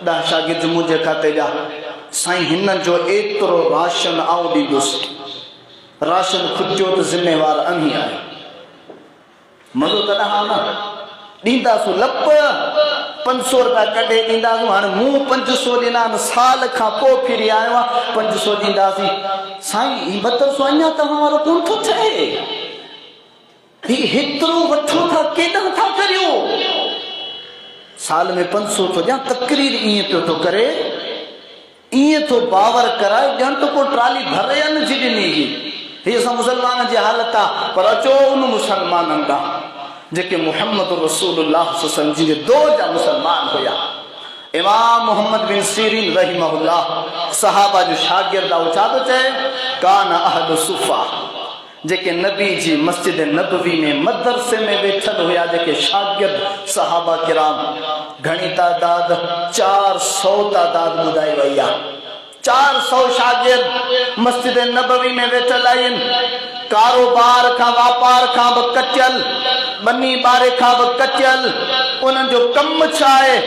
10 शागिर्द मुंहिंजे खाते जा। साईं हिन जो एतिरो राशन आऊं ॾींदुसि, राशन खुटियो त ज़िम्मेवार अमी आहे, मज़ो तॾहिं हा न ॾींदासूं, लप 500 रुपया कढे ॾींदासूं। हाणे मूं 500 ॾिना, साल खां पोइ फिरी आयो आहे, 500 ॾींदासीं। साईं ही मदरसो अञा तव्हां वारो कोन थो ठहे, हेतिरो वठो था, केॾां था करियो? साल में 500 थो ॾियां, तकरीर ईअं पियो थो करे, ईअं थो बावर कराए ॼण त को ट्राली भरे न जी ॾिनी हुई। हीअ असां मुसलमान जी हालत आहे, पर अचो उन मुसलमाननि ॾांहुं जेके मुहम्मद रसूलुल्लाह सल्लल्लाहु अलैहि वसल्लम जी दौर जा मुसलमान हुया। इमाम मोहम्मद बिन सीरीन रहिमहुल्लाह सहाबा जो शागिर्द आहे, छा थो चए, कान अहद सुफ़ा, जेके नबी जी मस्जिद नबवी में मदरसे में वेठल हुया, जेके शागिर्द सहाबा किराम, घणी तादाद 400 तादाद ॿुधाई वई आहे। 400 शागिर्द मस्जिद नबवी में वेठल आहिनि, कारोबार खां वापार खां बि कटियल, बनी बारे खां बि कटियल। उन्हनि जो कमु छा आहे?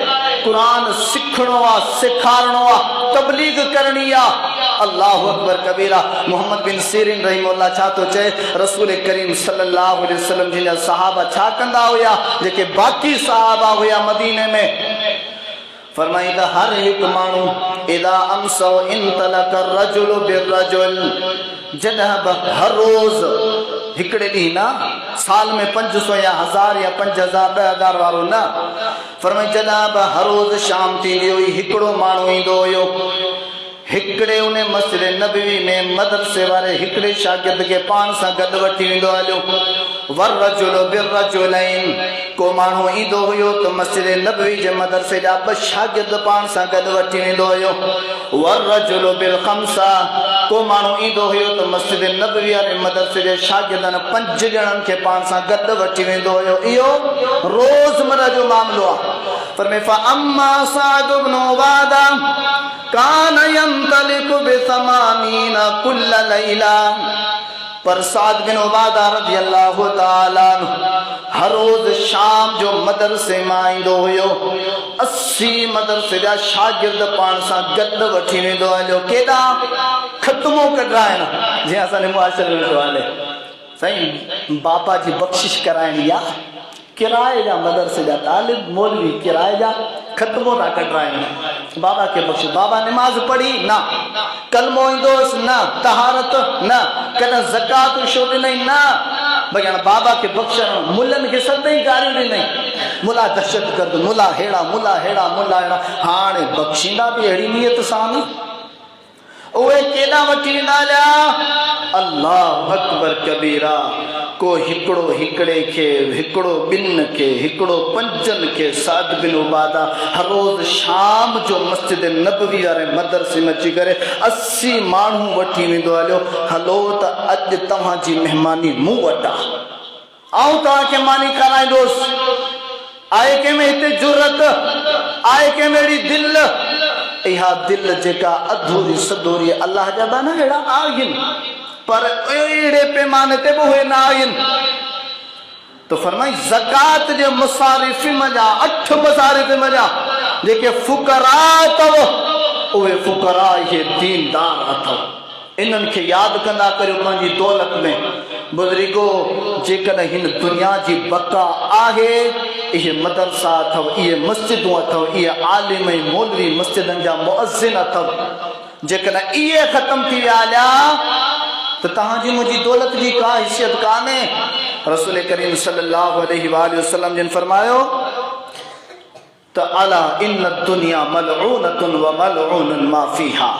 क़ुरान सिखणो आहे, सेखारणो आहे, तबलीग करणी आहे। अल्लाहु अकबर कबीरा। मोहम्मद बिन सीरीन रहिमहुल्लाह छा थो चए, रसूल करीम सल्लल्लाहु अलैहि वसल्लम जिन सहाबा छा कंदा हुया, जेके बाक़ी सहाबा हुया मदीने में? फरमाई त हर हिकु माण्हू इदा अमसो इंतलक रजुल बिरजुल, जॾहिं बि हर रोज़ हिकिड़े ॾींहुं न, साल में 500 या 1000 या 5000 10,000 वारो न, फरमाई जॾहिं बि हर रोज़ शाम थींदी हुई, हिकिड़ो माण्हू ईंदो हुयो, हिकिड़े उन मस्जिद नबवी में मदरसे वारे हिकिड़े शागिर्द खे पाण सां गॾु वठी वेंदो हलियो। वर्रजुल बिर्रजुलैन, को माण्हू ईंदो हुयो त मस्जिद नबवी जे मदरसे जा 2 शागिर्द पाण सां गॾु वठी वेंदो हुयो। वर्रजुल बिल खम्सा, को माण्हू ईंदो हुयो त मस्जिद नबवी वारे मदरसे जे शागिर्दनि 5 ॼणनि खे पाण सां गॾु वठी वेंदो हुयो। इहो रोज़मर्रा जो मामलो आहे। फरमाए फअम्मा साद इब्न उबादा कान यंतलिकु बिसमानीन कुल्ल लैला, पर साद बिन उबादा रज़ी अल्लाहु ताला हर रोज़ शाम जो मदरसे मां ईंदो हुयो, 80 मदरसे जा शागिर्द पाण सां गॾु वठी वेंदो हलियो। केॾां? ख़त्मो कढाइण, जीअं असांजे मुआशरे में वेठो हले। साईं बाबा जी बख़्शिश कराइणी आहे, किराए जा मदरसे जा तालिब मौलवी किराए जा ख़त्मो था कढाइनि। बाबा खे बख़्शिश। बाबा निमाज़ पढ़ी न, कलमो ईंदोसि न, तहारत न, कॾहिं ज़कात छो ॾिनई न, भई हाणे बाबा खे बख़्शण। मुलनि खे सभई गारियूं ॾिनई, मुला दहशतगर्द, मुला हेड़ा, मुला हेड़ा, मुला हेड़ा। हाणे बख़्शींदा बि अहिड़ी नियत सां न, उहे केॾां वठी वेंदा हलिया? अल्लाह अकबर कबीरा। को हिकिड़ो हिकिड़े खे, हिकिड़ो 2 खे, हिकिड़ो 5 खे। साद बिन उबादा हर रोज़ शाम जो मस्जिद नबवी वारे मदरसे में अची करे 80 माण्हू वठी वेंदो हलियो। हलो त अॼु तव्हांजी महिमानी मूं वटि आहे, आऊं तव्हांखे मानी खाराईंदुसि। आहे कंहिंमें हिते जुरत? आहे कंहिंमें अहिड़ी दिलि? इहा दिलि जेका अधूरी सधूरी अल्लाह जा दाना अहिड़ा आहिनि, पर अहिड़े पैमाने ते बि उहे न आहिनि। तो फरमाई ज़कात जे मुसारिफ़ मजा 8 मुसारिफ़ मजा जेके फुकरा अथव, उहे फुकरा इहे दीनदार अथव। इन्हनि खे यादि कंदा करियो पंहिंजी दौलत में। बुज़ुर्गो, जेकॾहिं हिन दुनिया जी बका आहे ये मदरसा अथव, ये मस्जिदूं अथव, ये आलिम ऐं मौलवी मस्जिदनि जा मुअज़्ज़िन अथव, जेकॾहिं इहे ख़तम थी विया हलिया त तव्हांजी मुंहिंजी दौलत जी का हैसियत कान्हे। रसूल करीम सल्लल्लाहु अलैहि वसल्लम जिन फरमायो त अला इन दुनिया मलऊनतुन व मलऊनुन मा फीहा,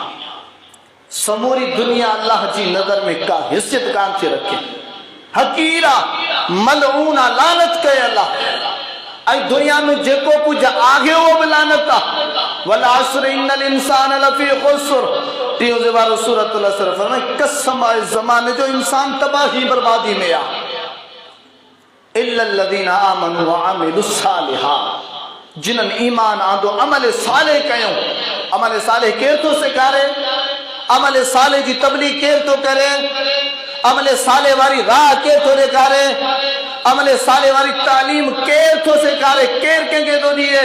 समूरी दुनिया अल्लाह जी नज़र में का हैसियत कान थी रखे, हकीरा मलऊना लानत कए अल्लाह। ऐं दुनिया में जेको कुछ आगे वो भी लानत आ। वल अस्र इन्नल इंसान लफी खुस्र, टियों जे बारो सूरतुल असर फरमाए कसम आहे ज़माने जो इंसान तबाही बर्बादी में आ। इल्लल लज़ीना आमनू व अमिलुस सालिहात, जिन्हनि ईमान आंदो अमल साले कयो। अमल साले केर थो सेखारे? अमल साले जी तबलीग केर थो करे? अमल साले वारी राह केर थो ॾेखारे? अमल साले वारी तालीम केर थो सेखारे? केर कंहिंखे थो ॾिए?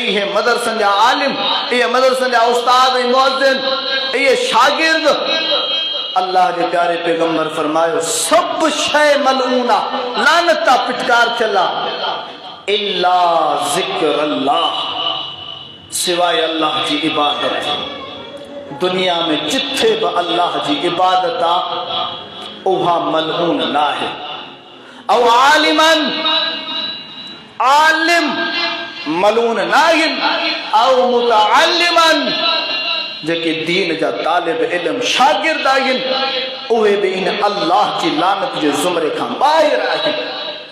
इहे मदरसनि जा आलिम, इहे मदरसनि जा उस्ताद ऐं मुअज़्ज़िन, इहे शागिर्द। अल्लाह जे प्यारे पैगंबर फरमायो सभु शइ मलऊना, लानत आ, फिटकार थियल आ, इल्ला ज़िक्रुल्लाह, सिवाय अल्लाह जी इबादत। दुनिया में जिथे भी अल्लाह जी इबादत आ उहा मलऊन न आहे। औ आलिमन, आलिम मलून न आहिनि। औ मुतअल्लिमन, जेके दीन जा तालिब इल्म शागिर्द आहिनि, उहे बि इन अल्लाह जी लानत जे ज़ुमरे खां ॿाहिरि आहिनि।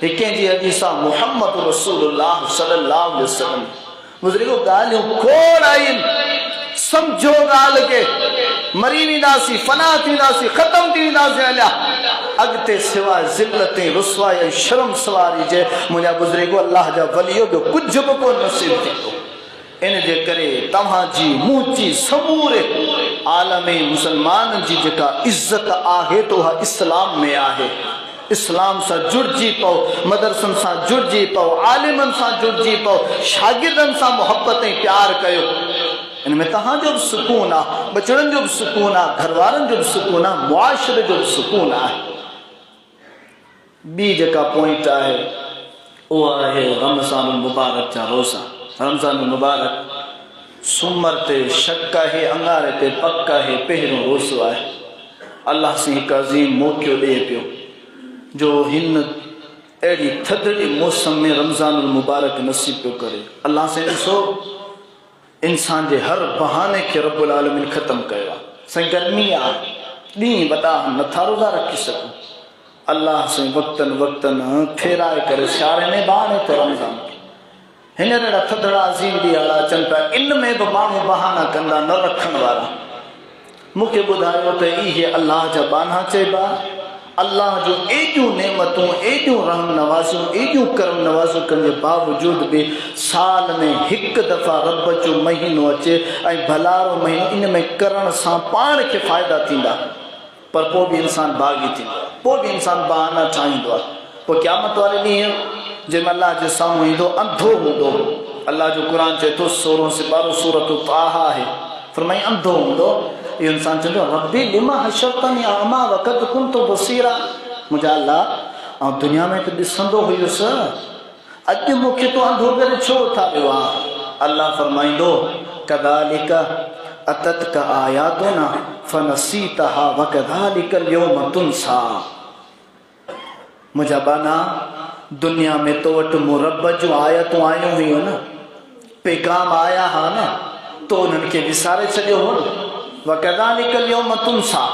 हिकं जी हदीस आहे मुहम्मद रसूलुल्लाह सल्लल्लाहु अलैहि वसल्लम, बुज़ुर्गो ॻाल्हियूं खोड़ आहिनि, समझो ॻाल्हि के, मरी वेंदासीं, फना थींदासीं, ख़तम थी वेंदासीं हलिया, अॻिते सिवाय ज़िल्लत ऐं रुसवाई ऐं शर्म सवारी जे मुंहिंजा बुज़ुर्गो अल्लाह जा वलियो ॿियो कुझु बि कोन नसीब थींदो। इन जे करे तव्हांजी मुंहिंजी समूरे आलम मुसलमान जी जेका इज़त आहे त उहा इस्लाम में आहे। इस्लाम सां जुड़जी पओ, मदरसनि सां जुड़जी पओ, आलिमनि सां जुड़जी पओ, शागिर्दनि सां मोहब्बत ऐं प्यार कयो। इन में तव्हांजो बि सुकून आहे, बचड़नि जो बि सुकून आहे, घर वारनि जो बि सुकून आहे, मुआशरे जो बि सुकून आहे। ॿी जेका पॉइंट आहे उहा आहे रमज़ानुल मुबारक जा रोज़ा। रमज़ानुल मुबारक सूमर ते शक आहे, अंगारे ते पक आहे, पहिरियों रोज़ो आहे। अल्लाह से हिकु अज़ीम मौक़ो ॾिए पियो जो हिन अहिड़ी थधड़ी मौसम में रमज़ानुल मुबारक नसीब पियो करे। अल्लाह से ॾिसो इंसान जे हर बहाने खे रब्बुल आलमीन ख़त्म कयो आहे। साईं गर्मी आहे, ॾींहं वॾा नथा रोज़ा रखी सघूं। अल्लाह से वक़्तनि वक़्तनि फेराए करे सियारे में बहाने त रमज़ान हींअर अहिड़ा थधड़ा अज़ीम ॾींहं अचनि पिया, इन में बि माण्हू बहाना कंदा न रखण वारा। मूंखे ॿुधायो त इहे अल्लाह जा बाना चइबा। अल्लाह जो एॾियूं नेमतूं, एॾियूं रहम नवाज़ियूं, एॾियूं करम नवाज़ियूं करण जे बावजूदि बि साल में हिकु दफ़ा रब जो महीनो अचे ऐं भलारो महीनो, इन में करण सां पाण खे फ़ाइदा थींदा, पर पोइ बि इंसान बाग़ी थींदो आहे, पोइ बि इंसान बहाना ठाहींदो आहे। पोइ क़यामत वारे ॾींहुं जंहिंमें अल्लाह जे साम्हूं ईंदो अंधो हूंदो। अल्लाह जो क़ुर चए थो 16 सूरत ताहा आहे, फरमाई अंधो हूंदो। इहो इंसान चवंदो रब्बी लिमा हशरतनी अमा वक़द कुंतु बसीरा, मुंहिंजा अल्लाह ऐं दुनिया में त ॾिसंदो हुयुसि, अॼु मूंखे तो अंधो करे छो उथारियो आहे? अल्लाह फरमाईंदो कदालिक अततक आयातुना फनसीतहा वकदालिक अल्यौम तुनसा। मुंहिंजा बाना दुनिया में तो वटि मूं रब जूं आयतूं आयूं हुयूं न, पैगाम आया हा न, तो उन्हनि खे विसारे छॾियो हो न। वकदालिक अल्यौम तुनसा,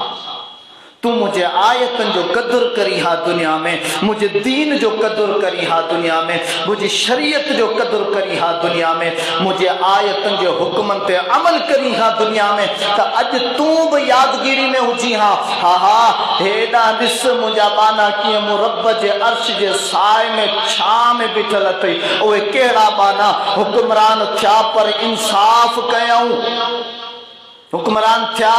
तू मुझे आयतन जो कदर करी हा दुनिया में, मुझे दीन जो कदर करी हा दुनिया में, मुझे शरीयत जो कदर करी हा दुनिया में, मुझे आयतन जो हुक्मन पे अमल करी हा दुनिया में, त अज तू भी यादगिरी में हुजी हा। हा हा हेॾा ॾिस मुंहिंजा बाना कीअं मूं रब जे अर्श जे साए में छां में बीठल अथई। उहे कहिड़ा बाना हुक्मरान थिया पर इंसाफ़ कयऊं, हुक्मरान थिया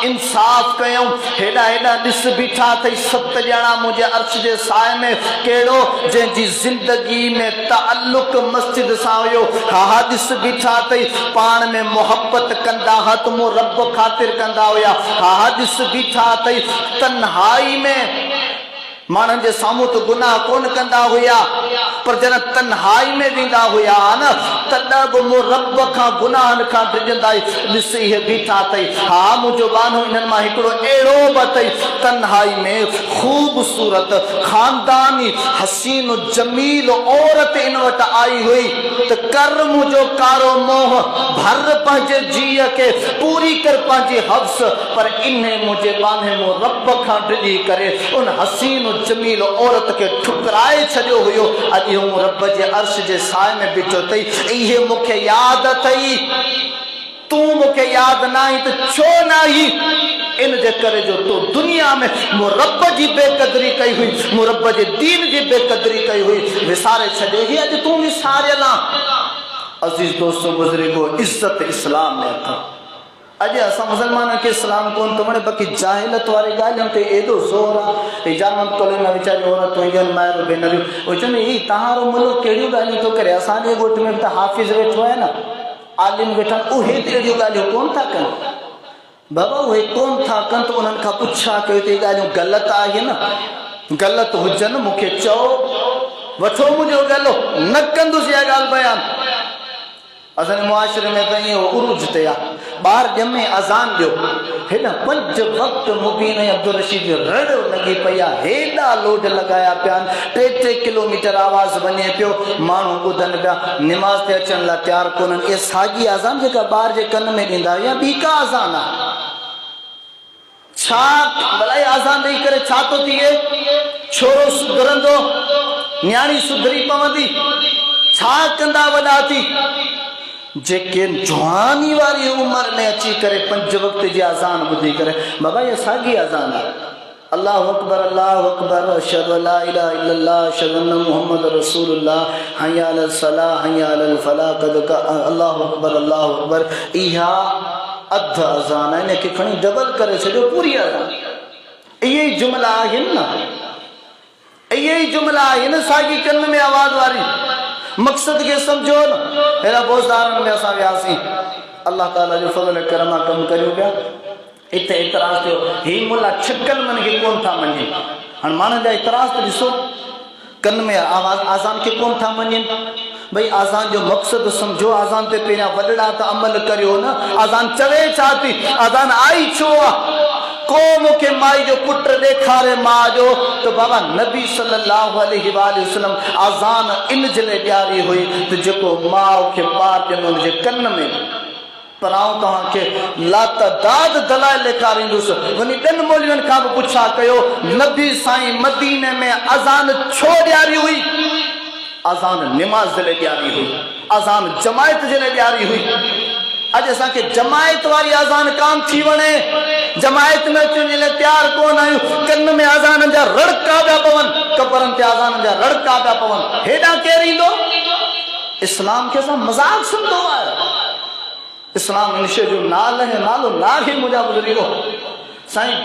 इंसाफ़ कयऊं। हेॾा हेॾा ॾिस बीठा अथई 7 ॼणा मुंहिंजे अर्श जे साए में, कहिड़ो जंहिंजी ज़िंदगी में ताल्लुक़ मस्जिद सां हुयो। हा हा ॾिस बीठा अथई पाण में मोहब्बत कंदा हुआ त मूं रब ख़ातिर कंदा हुया। हा हा ॾिस बीठा अथई तन्हाई में मानन जे सामू तो गुनाह कोन कंदा हुया पर जन तन्हाई में वेंदा हुया न तॾहिं बि मूं रब खां गुनाहनि खां डिॼंदा ॾिस इहे बीठा अथई। हा मुंहिंजो बानो इन्हनि मां हिकिड़ो अहिड़ो बि अथई तन्हाई में ख़ूबसूरत खानदानी हसीन जमील औरत इन वटि आई हुई त कर मुंहिंजो कारो मोह भर पंहिंजे जीअ खे पूरी कर पंहिंजी हव्स पर इन मुंहिंजे बाने मूं रब खां डिॼी करे उन हसीन जमील औरत के ठुकराए छॾियो हुयो। अॼु हूं रब जे अर्श जे साए में बीठो अथई। इहे मूंखे यादि अथई तूं मूंखे यादि न आई त छो न आई इन जे करे जो तूं दुनिया में मूं रब जी बेक़दरी कई हुई मूं रब जे दीन जी बेक़दरी कई हुई विसारे छॾे ही अॼु तूं विसारियल आहे। अज़ीज़ दोस्तों बुज़ुर्गो इज़्ज़त इस्लाम में अथव। अॼु असां मुसलमान खे इस्लाम कोन थो वणे बाक़ी जाहिलत वारी ॻाल्हियुनि ते एॾो ज़ोर आहे। इजामत तोले में वीचारी औरतूं ईंदियूं माइरूं भेनरियूं उहे चवंदी ही तव्हांजो मुल्क कहिड़ियूं ॻाल्हियूं थो करे असांजे ॻोठ में बि त हाफ़िज़ वेठो आहे न आलिम वेठा उहे अहिड़ियूं ॻाल्हियूं कोन था कनि बाबा उहे कोन था कनि त उन्हनि खां पुछा कयो त इहे ॻाल्हियूं ग़लति आहे न ग़लति हुजनि मूंखे चओ वठो मुंहिंजो गलो न कंदुसि इहा ॻाल्हि बयानु। असांजे मुआशरे में त इहो उरूज ते आहे ॿार ॼमे अज़ान ॾियो हेॾा 5 वक़्त मुबीन अब्दुल रशीद जो रड़ लॻी पई आहे हेॾा लोड लॻाया पिया आहिनि 3 किलोमीटर आवाज़ वञे पियो माण्हू ॿुधनि पिया निमाज़ ते अचण लाइ तयारु कोन्हनि। इहा साॻी अज़ान जेका ॿार जे कन में ॾींदा या ॿी का अज़ान आहे छा भला अज़ान ॾेई करे छा थो थिए छोरो सुधरंदो न्याणी सुधरी पवंदी छा कंदा वॾा थी जेके जवानी वारी उम्र में अची करे 5 वक़्त जी अज़ान ॿुधी करे बाबा इहा साॻी अज़ान आहे अल्लाहु अकबर अशहदु अल्ला इलाहा इल्लल्लाह अशहदु अन्न मुहम्मद रसूलुल्लाह हय्या अलल सलाह हय्या अलल फलाह कद अल्लाहु अकबर इहा अध अज़ान आहे इनखे खणी डबल करे छॾियो पूरी अज़ान। इहे ई जुमला आहिनि न इहे ई जुमला आहिनि साॻी कन में आवाज़ वारी मक़सद के समझो न। हेड़ा बोज़दारनि में असां वियासीं अल्लाह ताला जो फज़ल करम कमु करियूं पिया हिते इतराज़ थियो ही मुला छिकल मन खे कोन था मञनि हाणे माण्हुनि जा इतराज़ त ॾिसो कन में आवाज़ आज़ान खे कोन था मञनि भई आज़ान जो मक़सद समझो आज़ान ते पहिरियां वॾड़ा त अमल करियो न आज़ान चवे छा थी आज़ान आई छो आहे को मूंखे माई जो पुटु ॾेखारे मां जो त बाबा नबी सल्लल्लाहु अलैहि वसल्लम आज़ान इन जे लाइ ॾियारी हुई त जेको माउ खे ॿार ॾिनो हुनजे कन में पर आउं तव्हांखे लातदाद दलाइल ॾेखारींदुसि वञी 2 मौलवियुनि खां बि पुछा कयो नबी साईं मदीने में अज़ान छो ॾियारी हुई अज़ान निमाज़ जे लाइ ॾियारी हुई अज़ान जमायत जे लाइ ॾियारी हुई। अॼु असांखे जमायत वारी अज़ान कान थी वणे जमायत में अचण जे लाइ तयारु कोन आहियूं कन में अज़ान जा रड़का पिया पवनि कबरनि ते अज़ान जा रड़का पिया पवनि हेॾां केरु ईंदो इस्लाम खे असां मज़ाक सम्झो आहे इस्लाम इन शइ जो नालो नाहे मुंहिंजा बुज़ुर्गो साईं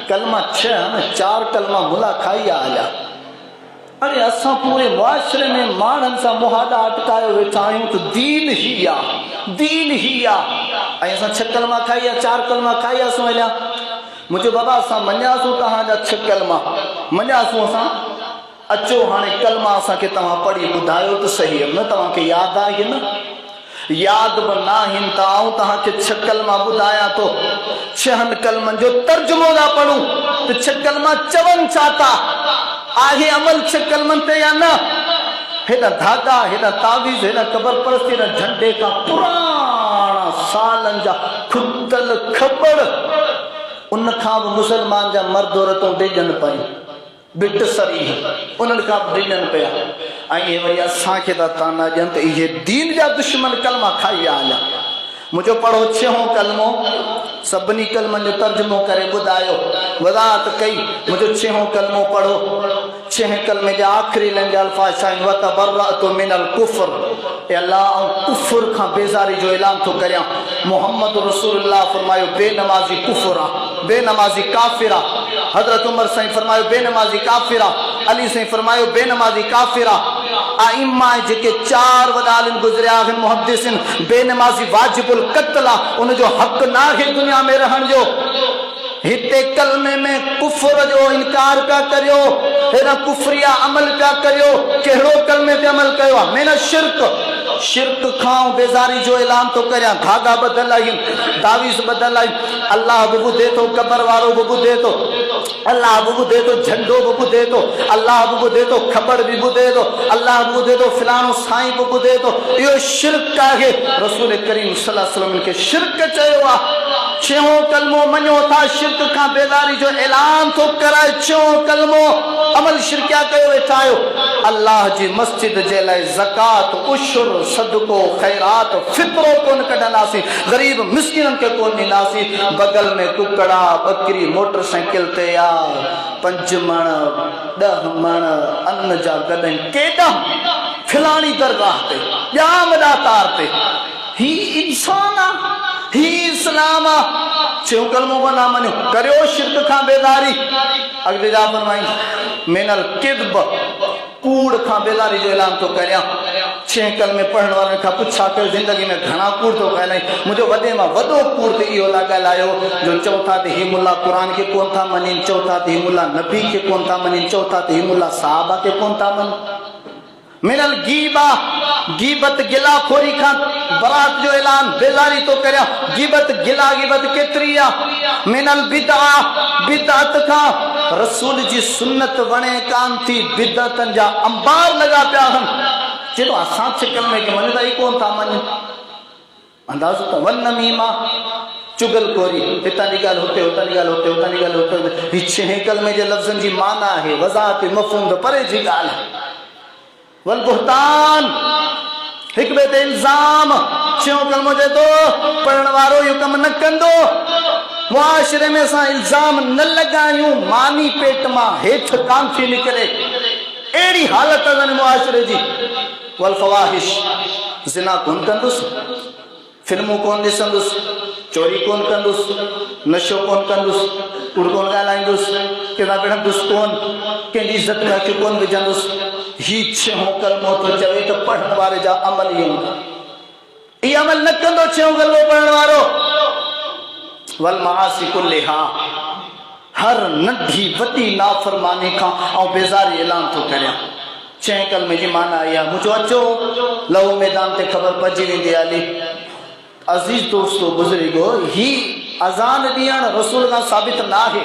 कलमा 6 4 कलमा मुला खाई आया अरे असां पूरे मुआशरे में माण्हुनि सां मुहादा अटकायो वेठा आहियूं त दीन ही आहे ऐं असां 6 कलमा खाई आहे 4 कलमा खाई आसूं हलिया मुंहिंजो बाबा असां मञियासीं तव्हांजा 6 कलमा मञियासीं असां अचो हाणे कलमा असांखे तव्हां पढ़ी ॿुधायो त सही न तव्हांखे यादि आहे न यादि बि न आहिनि त आऊं तव्हांखे 6 कलमा ॿुधायां थो 6 कलमनि जो तर्जुमो था पढ़ूं त 6 कलमा चवनि छा था आहे अमल 6 कलमनि ते या न हेॾा धागा हेॾा तावीज़ हेॾा क़बर परस्ती हेॾा झंडे खां पुराणा सालनि जा खुदल खबर उन खां बि मुसलमान जा मर्द औरतूं डिॼनि पयूं बिट सरी उन्हनि खां बि डिॼनि पिया ऐं इहे वरी असांखे था ताना ॾियनि त इहे दीन जा दुश्मन कलमा खाई विया हलिया मुंहिंजो पढ़ो 6हों कलमो सभिनी कलमनि जो तर्जुमो करे ॿुधायो वज़ाहत कई मुंहिंजो 6हों कलमो पढ़ो 6 कलमे जा आख़िरी लाइन जा अल्फाज़ आहिनि वतबर्रअतु मिनल कुफ़्र ए अल्लाह ऐं कुफ़्र खां बेज़ारी जो ऐलान थो करियां मुहम्मद रसूलुल्लाह फरमायो बेनमाज़ी कुफ़्र आहे बेनमाज़ी काफ़िर आहे हज़रत उमर साईं फरमायो बेनमाज़ी काफ़िर आहे अली साईं फरमायो बेनमाज़ी काफ़िर आहे आइम्मा जेके 4 वॾा आलिम गुज़रिया आहिनि मुहद्दिसिन बेनमाज़ी वाजिबुल क़त्ल आहे उनजो हक़ न आहे दुनिया में रहण जो हिते कलमे में कुफर जो इनकार पिया करियो, हेरा कुफरिया अमल पिया करियो, कहिड़ो कलमे पे अमल कयो आहे? मैंने शिरक खां बेज़ारी जो ऐलान तो करियां, धागा बदल आई, तावीज़ बदल आई, अल्लाह बि ॿुधे थो, कबर वारो बि ॿुधे थो, अल्लाह बि ॿुधे थो, झंडो बि ॿुधे थो, अल्लाह बि ॿुधे थो, ख़बर बि ॿुधे थो, अल्लाह बि ॿुधे थो, फिलानो साईं बि ॿुधे थो। इहो शिरक आहे। रसूल करीम सल्लल्लाहु अलैहि वसल्लम खे शिरक चयो आहे। छो कलमो मञो था, शिरक खां बेदारी जो ऐलान थो कराए, छो कलमो अमल शिरकिया कयो वेठा आहियो। अल्लाह जी मस्जिद जे लाइ ज़कात, उशर, सदको, खैरात, फितरो कोन कढंदासीं, गरीब मिस्किननि खे कोन ॾींदासीं। बगल में कुकड़ा, बकरी, मोटरसाइकिल ते या 5 मण 10 मण अन्न जा गॾु केॾा फिलाणी दरगाह ते ॼाम ॾातार ते। ही इंसान आहे, ही इस्लाम आहे। छो कलमो बना मञो, करियो शिरक खां बेदारी। अॻिते जा फरमाई मिनल किज़्ब, कूड़ खां बेदारी जो ऐलान तो करियां। 6 कलमे पढ़ण वारनि खां पुछा कयो, ज़िंदगी में घणा कूड़ तो ॻाल्हाई? मुंहिंजो वॾे मां वॾो कूड़ त इहो था ॻाल्हायो जो चओ था त ही मुल्ला क़ुर खे कोन था मञनि, चओ था त ही मुल्ला नबी खे कोन था मञनि, चओ था त ही मुल्ला साहबा खे कोन था मञनि। मिनल गीबा, गीबत गिला खोरी खां बरात जो ऐलान बेज़ारी तो करियां। गीबत गिला गीबत केतिरी आहे। मिनल बिदआ, बिदअत खां रसूल जी सुन्नत वणे कान थी, बिदअतनि जा अंबार लॻा पिया आहिनि। चलो असां 6 कलमे खे मञदा ई कोन था मञनि। अंदाज़ो त वन नमीमा, चुगलखोरी, हितां जी ॻाल्हि हुते, हुतां जी ॻाल्हि हुते, हुतां जी ॻाल्हि हुते। ही 6 कलमे जे लफ़्ज़नि जी माना आहे, वज़ाहत मफ़हूम त परे जी ॻाल्हि आहे। वल बुहतान, हिक ॿिए ते इल्ज़ाम। छो कलमो चए थो पढ़ण वारो इहो कमु न कंदो। मुआशिरे में असां इल्ज़ाम न लॻायूं, मानी पेट मां हेठि कान थी निकिरे, अहिड़ी हालत आहे मुआशिरे जी। वल फवाहिश, ज़िना कोन कंदुसि, फिल्मूं कोन ॾिसंदुसि, चोरी कोन कंदुसि, नशो कोन कंदुसि, कूड़ कोन ॻाल्हाईंदुसि, किताब पढ़ंदुसि कोन, कंहिंजी इज़त में अखियूं कोन विझंदुसि। ही 6 कलमो तो चवे त पढ़ण वारे जा अमल ई हूंदा। ई अमल न कंदो 6 कलमो पढ़ण वारो। वल मासी कुल्लिहा, हर नंढी वॾी नाफरमानी खां ऐं बेज़ारी ऐलान थो करियां। 6 कलमे जी माना इहा। मुंहिंजो अचो लहू मैदान ते ख़बर पइजी वेंदी आहे। अज़ीज़ दोस्तो बुज़ुर्गो, ही अज़ान ॾियण रसूल खां साबित न आहे।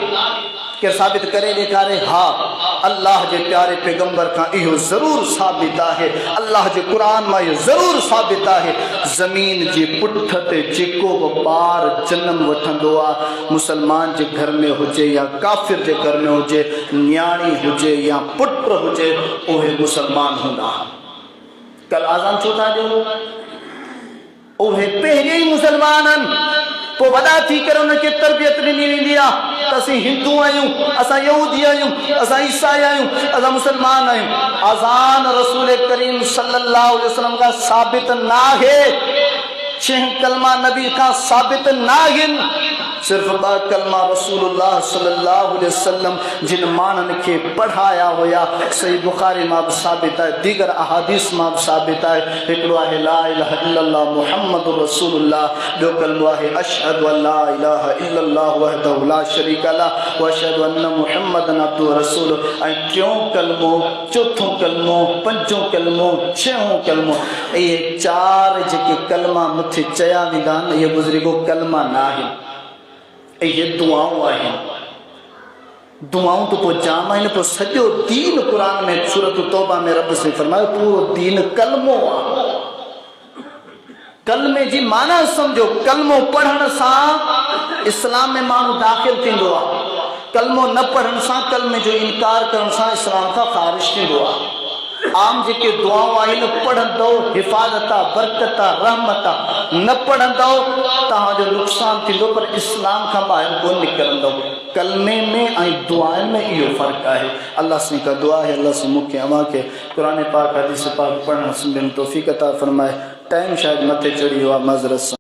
के साबित करे ॾेखारे? हा, अल्लाह जे प्यारे पैगंबर खां इहो ज़रूर साबित आहे, अल्लाह जे क़ुरान मां इहो ज़रूर साबित आहे। ज़मीन जे पुठ ते जेको बि ॿार जनम वठंदो आहे, मुसलमान जे घर में हुजे या काफ़िर जे घर में हुजे, न्याणी हुजे या पुट हुजे, उहे मुसलमान हूंदा। कल आज़ान छो था ॾियो? उहे पहिरियों ई मुसलमान आहिनि, पोइ वॾा थी करे उनखे तरबियत ॾिनी वेंदी आहे त असीं हिंदू आहियूं, असां यहूदी आहियूं, असां ईसाई आहियूं, असां मुसलमान आहियूं। अज़ान रसूल करीम सल्लल्लाहु अलैहि वसल्लम खां साबित न आहे, 6 कलमा नबी खां साबित न आहिनि। सिर्फ़ 2 कलमा रसूलुल्लाह सल्लल्लाहु अलैहि वसल्लम जिन माण्हुनि खे पढ़ाया हुया, सही बुखारी मां बि साबित आहे, दीगर अहादीस मां बि साबित आहे। हिकिड़ो आहे ला इलाहा इल्लल्लाह मुहम्मदुर रसूलुल्लाह, ॿियो कलमो आहे अशहदु अल्ला इलाहा इल्लल्लाह वहदहु ला शरीका लह व अशहदु अन्न मुहम्मदन अब्दुहु व रसूलुहु। ऐं 3 कलमो, 4 कलमो, 5 कलमो, 6 कलमो, इहे 4 जेके कलमा मथे चया वेंदा आहिनि, इहे बुज़ुर्गो कलमा न आहिनि, ये दुआऊं आहिनि। दुआऊं तो पोइ जाम आहिनि। पोइ सॼो दीन क़ुरान में सूरत तौबा में रब से फरमायो पूरो दीन कलमो आहे। कलमे जी माना सम्झो, कलमो पढ़ण सां इस्लाम में माण्हू दाख़िल थींदो आहे, कलमो न पढ़ण सां, कलमे जो इनकार करण सां इस्लाम खां ख़ारिज थींदो आहे। आम जेके दुआऊं आहिनि पढ़ंदो हिफ़ाज़त आहे, बरकत आहे, रहमत आहे। न पढ़ंदो तव्हांजो नुक़सान थींदो, पर इस्लाम खां ॿाहिरि कोन निकिरंदो। कलमे में ऐं दुआनि में इहो फ़र्क़ु आहे। अल्लाह से का दुआ है, अल्लाह से मूंखे अव्हां खे क़ुरान पाक हदीस पाक पढ़ण सम्झण तौफ़ीक़ अता फ़रमाए। टाइम शायदि मथे चढ़ी वियो आहे, मज़रत सां।